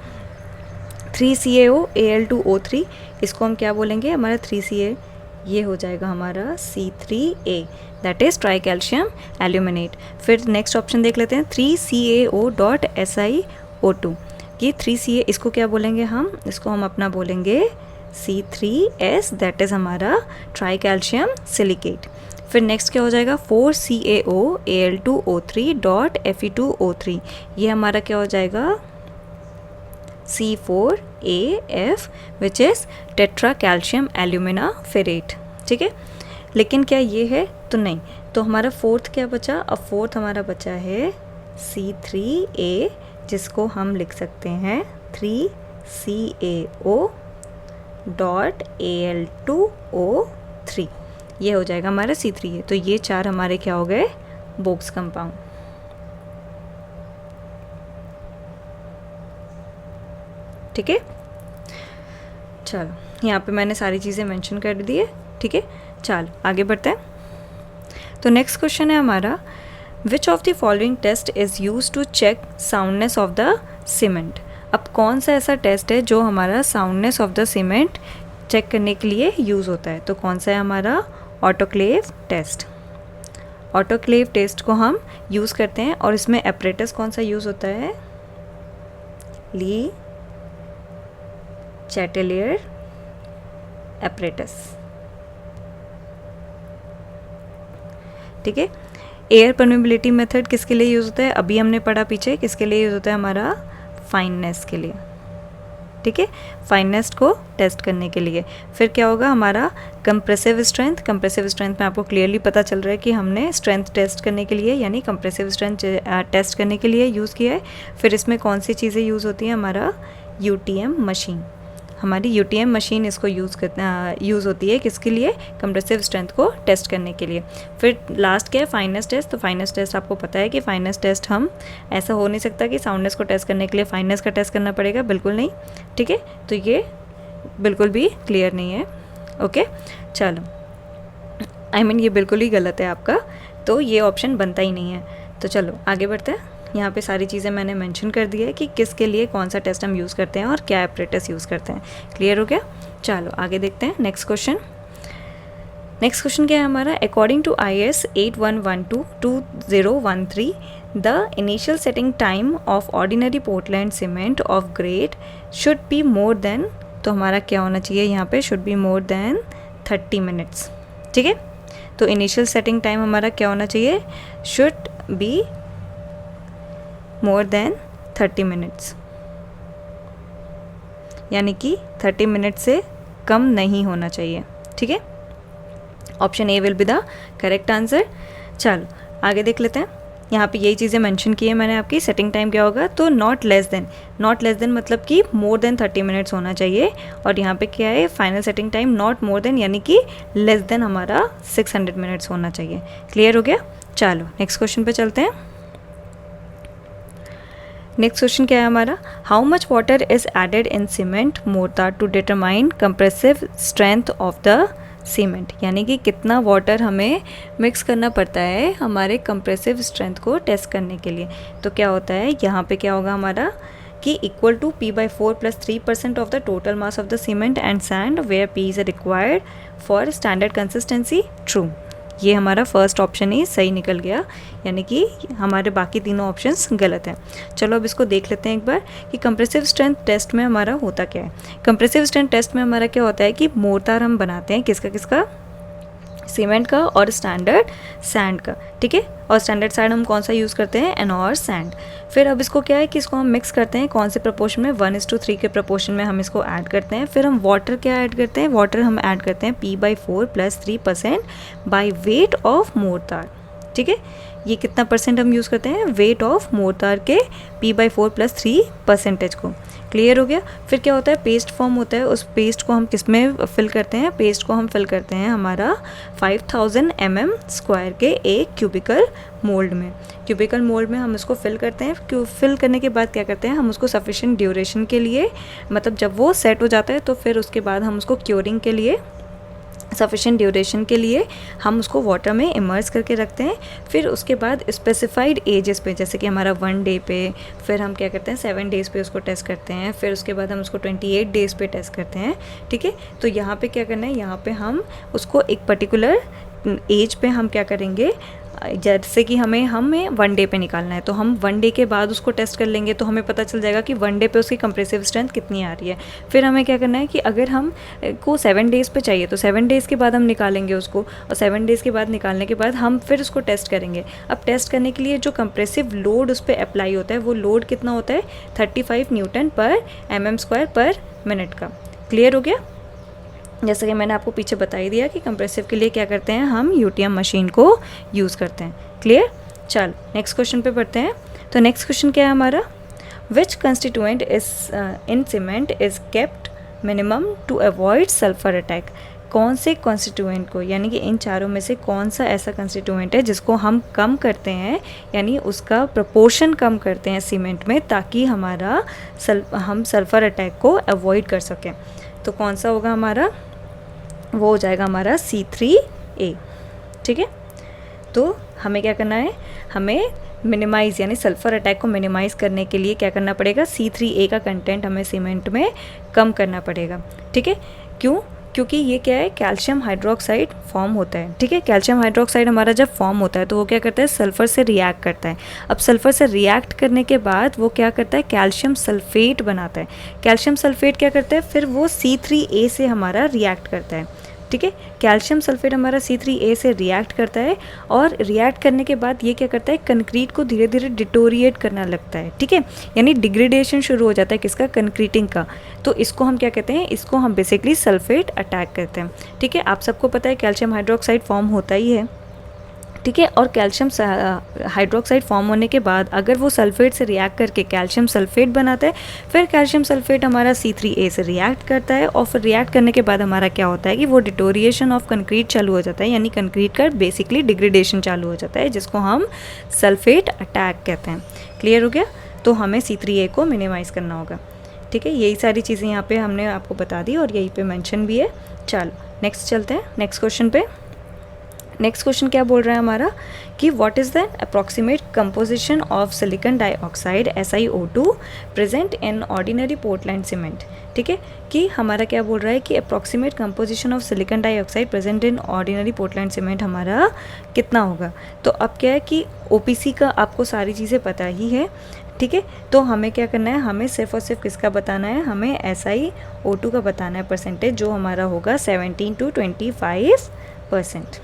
3CaO Al2O3, इसको हम क्या बोलेंगे, हमारा 3Ca ये हो जाएगा हमारा C3A, that is try calcium aluminate. फिर नेक्स्ट ऑप्शन देख लेते हैं 3CaO.SiO2, ये 3Ca इसको क्या बोलेंगे हम, इसको हम अपना बोलेंगे C3S, दैट इज़ हमारा ट्राई कैल्शियम सिलिकेट। फिर नेक्स्ट क्या हो जाएगा 4CaO Al2O3.Fe2O3, ये हमारा क्या हो जाएगा C4AF which is tetra calcium alumina ferrite. ठीक है, लेकिन क्या ये है, तो नहीं, तो हमारा फोर्थ क्या बचा, अब फोर्थ हमारा बचा है C3A, जिसको हम लिख सकते हैं 3CaO.Al2O3, ये हो जाएगा हमारा C3A। तो ये चार हमारे क्या हो गए बोक्स कंपाउंड। ठीक है, चलो यहाँ पे मैंने सारी चीज़ें मेंशन कर दी है। ठीक है, चलो आगे बढ़ते हैं। तो नेक्स्ट क्वेश्चन है हमारा, which of the following test is use to check soundness of the cement. अब कौन सा ऐसा टेस्ट है जो हमारा soundness of the cement check करने के लिए यूज़ होता है, तो कौन सा है हमारा ऑटोक्लेव टेस्ट। ऑटोक्लेव टेस्ट को हम यूज़ करते हैं और इसमें एपरेटस कौन सा यूज़ होता है, ली चैटेलियर एपरेटस। ठीक है, एयर परमेबिलिटी मेथड किसके लिए यूज़ होता है, अभी हमने पढ़ा पीछे, किसके लिए यूज़ होता है हमारा फाइननेस के लिए। ठीक है, फाइननेस को टेस्ट करने के लिए। फिर क्या होगा हमारा कंप्रेसिव स्ट्रेंथ। कंप्रेसिव स्ट्रेंथ में आपको क्लियरली पता चल रहा है कि हमने स्ट्रेंथ टेस्ट करने के लिए यानी कंप्रेसिव स्ट्रेंथ टेस्ट करने के लिए यूज़ किया है। फिर इसमें कौन सी चीज़ें यूज़ होती हैं, हमारा UTM मशीन, हमारी UTM मशीन इसको यूज़ होती है किसके लिए, कंप्रेसिव स्ट्रेंथ को टेस्ट करने के लिए। फिर लास्ट क्या है फाइननेस टेस्ट। तो फाइननेस टेस्ट आपको पता है कि फाइननेस टेस्ट हम ऐसा हो नहीं सकता कि साउंडनेस को टेस्ट करने के लिए फाइननेस का टेस्ट करना पड़ेगा, बिल्कुल नहीं। ठीक है, तो ये बिल्कुल भी क्लियर नहीं है। ओके, चलो ये बिल्कुल ही गलत है आपका, तो ये ऑप्शन बनता ही नहीं है। तो चलो आगे बढ़ते हैं। यहाँ पे सारी चीज़ें मैंने मेंशन कर दी है कि किसके लिए कौन सा टेस्ट हम यूज़ करते हैं और क्या एपरेटस यूज़ करते हैं। क्लियर हो गया, चलो आगे देखते हैं नेक्स्ट क्वेश्चन। नेक्स्ट क्वेश्चन क्या है हमारा, according to IS 8112-2013 the initial setting time of ordinary Portland cement of grade should be more than, तो हमारा क्या होना चाहिए यहाँ पे, should be more than 30 minutes. ठीक है, तो इनिशियल सेटिंग टाइम हमारा क्या होना चाहिए, should be more than 30 minutes, यानी कि 30 मिनट से कम नहीं होना चाहिए। ठीक है, option A will be the correct answer. चलो आगे देख लेते हैं। यहाँ पे यही चीज़ें मेंशन की है मैंने आपकी। सेटिंग टाइम क्या होगा, तो नॉट लेस देन मतलब कि मोर देन 30 मिनट्स होना चाहिए। और यहाँ पे क्या है, final setting time not more than यानी कि लेस देन हमारा 600 मिनट्स होना चाहिए। क्लियर हो गया। चलो नेक्स्ट क्वेश्चन पे चलते हैं। नेक्स्ट क्वेश्चन क्या है हमारा, how much water is added in cement mortar to determine compressive strength of the cement, यानी कि कितना वाटर हमें मिक्स करना पड़ता है हमारे कंप्रेसिव स्ट्रेंथ को टेस्ट करने के लिए। तो क्या होता है यहाँ पे, क्या होगा हमारा कि equal to P/4 + 3% of the total mass of the cement and sand where P is required for standard consistency true. ये हमारा फर्स्ट ऑप्शन ही सही निकल गया, यानी कि हमारे बाकी तीनों ऑप्शंस गलत हैं। चलो अब इसको देख लेते हैं एक बार कि कंप्रेसिव स्ट्रेंथ टेस्ट में हमारा होता क्या है। कंप्रेसिव स्ट्रेंथ टेस्ट में हमारा क्या होता है कि मोर्टार हम बनाते हैं किसका, सीमेंट का और स्टैंडर्ड सैंड का, ठीक है। और स्टैंडर्ड सैंड हम कौन सा यूज़ करते हैं, एनऑर सैंड। फिर अब इसको क्या है कि इसको हम मिक्स करते हैं कौन से प्रपोर्शन में, 1:3 के प्रपोर्शन में हम इसको ऐड करते हैं। फिर हम वाटर क्या ऐड करते हैं, वाटर हम ऐड करते हैं P/4 + 3% by weight of mortar, ठीक है। ये कितना परसेंट हम यूज़ करते हैं, वेट ऑफ मोर्टार के P/4 + 3% को। क्लियर हो गया। फिर क्या होता है, पेस्ट फॉर्म होता है, उस पेस्ट को हम किस में फिल करते हैं, पेस्ट को हम फिल करते हैं हमारा 5000 mm² के एक क्यूबिकल मोल्ड में। क्यूबिकल मोल्ड में हम उसको फिल करते हैं। फिल करने के बाद क्या करते हैं, हम उसको सफिशिएंट ड्यूरेशन के लिए, मतलब जब वो सेट हो जाता है तो फिर उसके बाद हम उसको क्योरिंग के लिए, सफिशिएंट ड्यूरेशन के लिए हम उसको वाटर में इमर्स करके रखते हैं। फिर उसके बाद स्पेसिफाइड एजेस पे, जैसे कि हमारा 1 डे पे, फिर हम क्या करते हैं 7 डेज़ पे उसको टेस्ट करते हैं। फिर उसके बाद हम उसको 28 डेज़ पे टेस्ट करते हैं, ठीक है। तो यहाँ पे क्या करना है, यहाँ पे हम उसको एक पर्टिकुलर एज पे हम क्या करेंगे, जैसे कि हमें 1 डे पे निकालना है तो हम 1 डे के बाद उसको टेस्ट कर लेंगे, तो हमें पता चल जाएगा कि 1 डे पे उसकी कंप्रेसिव स्ट्रेंथ कितनी आ रही है। फिर हमें क्या करना है कि अगर हम को 7 डेज़ पे चाहिए तो 7 डेज़ के बाद हम निकालेंगे उसको, और 7 डेज़ के बाद निकालने के बाद हम फिर उसको टेस्ट करेंगे। अब टेस्ट करने के लिए जो कंप्रेसिव लोड उस पर अप्लाई होता है वो लोड कितना होता है, 35 Nm/mm² का। क्लियर हो गया। जैसे कि मैंने आपको पीछे बता ही दिया कि कंप्रेसिव के लिए क्या करते हैं, हम यूटीएम मशीन को यूज़ करते हैं। क्लियर। चलो नेक्स्ट क्वेश्चन पे बढ़ते हैं। तो नेक्स्ट क्वेश्चन क्या है हमारा, which constituent is in cement is kept minimum to avoid sulphur attack. कौन से कॉन्स्टिट्यूएंट को, यानी कि इन चारों में से कौन सा ऐसा कंस्टिट्यूएंट है जिसको हम कम करते हैं, यानी उसका प्रपोर्शन कम करते हैं सीमेंट में, ताकि हमारा हम सल्फर अटैक को अवॉइड कर सकें। तो कौन सा होगा हमारा, वो हो जाएगा हमारा C3A, ठीक है। तो हमें क्या करना है, हमें मिनिमाइज़ यानी सल्फ़र अटैक को मिनिमाइज़ करने के लिए क्या करना पड़ेगा, C3A का कंटेंट हमें सीमेंट में कम करना पड़ेगा, ठीक है। क्यों, क्योंकि ये क्या है, कैल्शियम हाइड्रोक्साइड फॉर्म होता है, ठीक है। कैल्शियम हाइड्रोक्साइड हमारा जब फॉर्म होता है तो वो क्या करता है, सल्फ़र से रिएक्ट करता है। अब सल्फ़र से रिएक्ट करने के बाद वो क्या करता है, कैल्शियम सल्फेट बनाता है। कैल्शियम सल्फेट क्या करता है, फिर वो C3A से हमारा रिएक्ट करता है, ठीक है। कैल्शियम सल्फेट हमारा C3A से रिएक्ट करता है, और रिएक्ट करने के बाद ये क्या करता है, कंक्रीट को धीरे धीरे डिटोरिएट करना लगता है, ठीक है। यानी डिग्रेडेशन शुरू हो जाता है किसका, कंक्रीटिंग का। तो इसको हम क्या कहते हैं, इसको हम बेसिकली सल्फेट अटैक कहते हैं, ठीक है। आप सबको पता है कैल्शियम हाइड्रोक्साइड फॉर्म होता ही है, ठीक है। और कैल्शियम हाइड्रोक्साइड फॉर्म होने के बाद अगर वो सल्फेट से रिएक्ट करके कैल्शियम सल्फेट बनाता है, फिर कैल्शियम सल्फेट हमारा C3A से रिएक्ट करता है, और फिर रिएक्ट करने के बाद हमारा क्या होता है कि वो डिटोरिएशन ऑफ कंक्रीट चालू हो जाता है, यानी कंक्रीट का बेसिकली डिग्रेडेशन चालू हो जाता है, जिसको हम सल्फेट अटैक कहते हैं। क्लियर हो गया। तो हमें C3A को मिनिमाइज़ करना होगा, ठीक है। यही सारी चीज़ें यहाँ पे हमने आपको बता दी और यहीं पे मेंशन भी है। चलो नेक्स्ट चलते हैं, नेक्स्ट क्वेश्चन पे। नेक्स्ट क्वेश्चन क्या बोल रहा है हमारा कि what is the approximate composition of silicon dioxide SiO2 present in ordinary Portland cement, ठीक है। कि हमारा क्या बोल रहा है कि approximate composition of silicon dioxide present in ordinary Portland cement हमारा कितना होगा। तो अब क्या है कि OPC का आपको सारी चीज़ें पता ही है, ठीक है। तो हमें क्या करना है, हमें सिर्फ और सिर्फ किसका बताना है, हमें SiO2 का बताना है परसेंटेज, जो हमारा होगा 17 to 25%,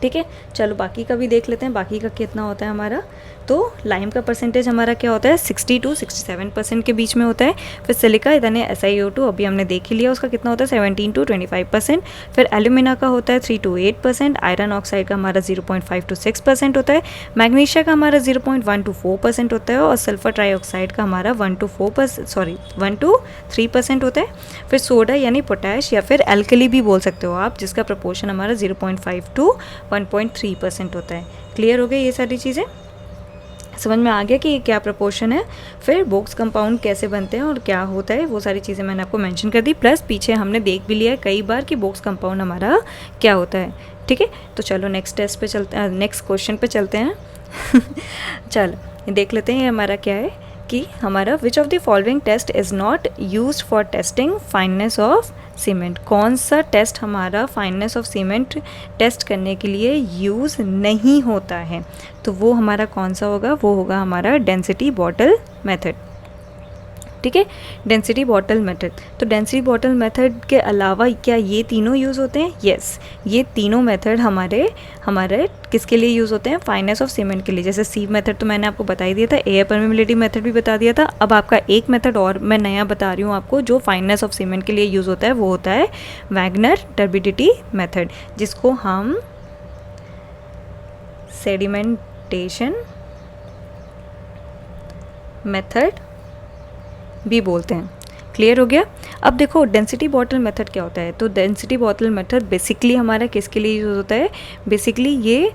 ठीक है। चलो बाकी का भी देख लेते हैं, बाकी का कितना होता है हमारा। तो लाइम का परसेंटेज हमारा क्या होता है 60 to 67% के बीच में होता है। फिर सिलिका यानी SiO2 अभी हमने देख ही लिया उसका कितना होता है 17 to 25%। फिर एल्यूमिना का होता है 3 to 8%। आयरन ऑक्साइड का हमारा 0.5 to 6% होता है। मैग्नीशिया का हमारा 0.1 to 4% होता है। और सल्फर ट्राईऑक्साइड का हमारा 1 to 3% होता है। फिर सोडा यानी पोटैश या फिर एल्कली भी बोल सकते हो आप, जिसका प्रपोर्शन हमारा 0.5 to 1.3% होता है। क्लियर हो गई ये सारी चीज़ें, समझ में आ गया कि ये क्या प्रपोर्शन है। फिर बोक्स कंपाउंड कैसे बनते हैं और क्या होता है वो सारी चीज़ें मैंने आपको मेंशन कर दी, प्लस पीछे हमने देख भी लिया है कई बार कि बोक्स कंपाउंड हमारा क्या होता है। ठीक है, तो चलो नेक्स्ट टेस्ट पे चलते हैं, नेक्स्ट क्वेश्चन पे चलते हैं। चलो देख लेते हैं ये हमारा क्या है कि हमारा which of the following test is not used for testing fineness of cement. कौन सा टेस्ट हमारा फाइननेस ऑफ सीमेंट टेस्ट करने के लिए यूज़ नहीं होता है, तो वो हमारा कौन सा होगा, वो होगा हमारा डेंसिटी बॉटल मेथड। ठीक है, डेंसिटी बॉटल मेथड। तो डेंसिटी बॉटल मेथड के अलावा क्या ये तीनों यूज़ होते हैं? यस, ये तीनों मेथड हमारे किसके लिए यूज़ होते हैं? फाइननेस ऑफ सीमेंट के लिए। जैसे सी मेथड तो मैंने आपको बता ही दिया था, एयर परमेबिलिटी मेथड भी बता दिया था। अब आपका एक मेथड और मैं नया बता रही हूँ आपको जो फाइननेस ऑफ सीमेंट के लिए यूज़ होता है, वो होता है वैगनर टर्बिडिटी मेथड, जिसको हम सेडिमेंटेशन मेथड भी बोलते हैं। क्लियर हो गया। अब देखो डेंसिटी बॉटल मेथड क्या होता है। तो डेंसिटी बॉटल मेथड बेसिकली हमारा किसके लिए यूज़ होता है? बेसिकली ये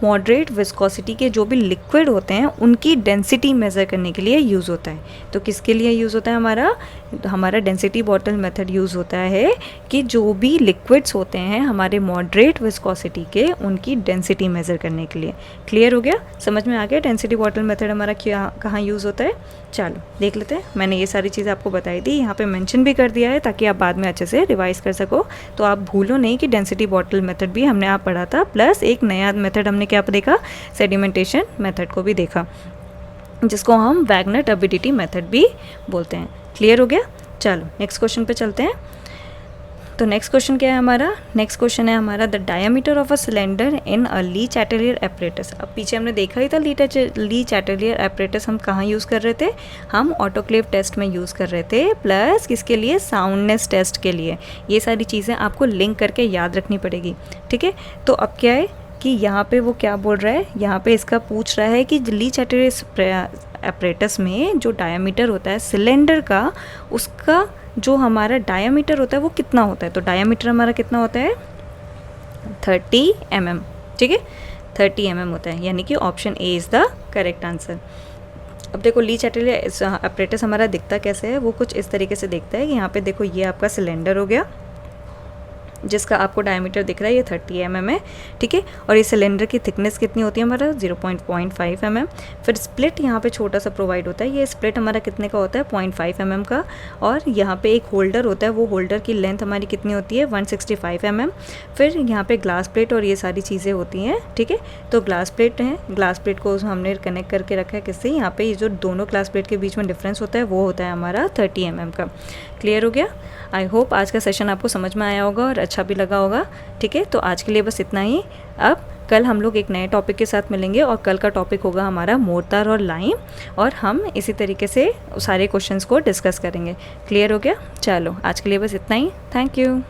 मॉडरेट विस्कोसिटी के जो भी लिक्विड होते हैं उनकी डेंसिटी मेज़र करने के लिए यूज़ होता है। तो किसके लिए यूज़ होता है हमारा डेंसिटी बॉटल मेथड यूज़ होता है कि जो भी लिक्विड्स होते हैं हमारे मॉडरेट विस्कोसिटी के, उनकी डेंसिटी मेज़र करने के लिए। क्लियर हो गया, समझ में आ गया डेंसिटी बॉटल मेथड हमारा क्या कहाँ यूज़ होता है। चलो देख लेते हैं, मैंने ये सारी चीज़ें आपको बताई थी, यहाँ पे मेंशन भी कर दिया है ताकि आप बाद में अच्छे से रिवाइज़ कर सको। तो आप भूलो नहीं कि डेंसिटी बॉटल मेथड भी हमने आप पढ़ा था, प्लस एक नया मेथड हमने क्या देखा, सेडिमेंटेशन मेथड को भी देखा, जिसको हम वैगनर टर्बिडिटी मेथड भी बोलते हैं। क्लियर हो गया। चलो नेक्स्ट क्वेश्चन पे चलते हैं। तो नेक्स्ट क्वेश्चन क्या है हमारा? नेक्स्ट क्वेश्चन है हमारा the diameter of a cylinder in a Le Chatelier apparatus. अब पीछे हमने देखा ही था ली चैटेलियर एपरेटस हम कहाँ यूज़ कर रहे थे, हम ऑटोक्लेव टेस्ट में यूज़ कर रहे थे, प्लस किसके लिए, साउंडनेस टेस्ट के लिए। ये सारी चीज़ें आपको लिंक करके याद रखनी पड़ेगी। ठीक है, तो अब क्या है कि यहाँ पे वो क्या बोल रहा है, यहाँ पे इसका पूछ रहा है कि ली चैटेलियर एपरेटस में जो डायमीटर होता है सिलेंडर का, उसका जो हमारा डायमीटर होता है वो कितना होता है। तो डायमीटर हमारा कितना होता है 30 mm। ठीक है, 30 mm होता है, यानी कि option A is the correct answer. अब देखो ली चैटेलियर एपरेटस हमारा दिखता कैसे है, वो कुछ इस तरीके से दिखता है कि यहाँ पे देखो ये आपका सिलेंडर हो गया जिसका आपको डायमीटर दिख रहा है, ये 30 mm है। ठीक है, और ये सिलेंडर की थिकनेस कितनी होती है हमारा 0.5 mm। फिर स्प्लिट यहाँ पे छोटा सा प्रोवाइड होता है, ये स्प्लिट हमारा कितने का होता है 0.5 mm का। और यहाँ पे एक होल्डर होता है, वो होल्डर की लेंथ हमारी कितनी होती है 165 mm। फिर यहाँ पे ग्लास प्लेट और ये सारी चीज़ें होती हैं। ठीक है, तो ग्लास प्लेट है, ग्लास प्लेट को हमने कनेक्ट करके रखा है किससे, यहाँ पे ये जो दोनों ग्लास प्लेट के बीच में डिफरेंस होता है वो होता है हमारा 30 mm का। क्लियर हो गया। आई होप आज का सेशन आपको समझ में आया होगा और अच्छा भी लगा होगा। ठीक है, तो आज के लिए बस इतना ही। अब कल हम लोग एक नए टॉपिक के साथ मिलेंगे और कल का टॉपिक होगा हमारा मोर्टार और लाइम, और हम इसी तरीके से सारे क्वेश्चंस को डिस्कस करेंगे। क्लियर हो गया। चलो आज के लिए बस इतना ही। Thank you.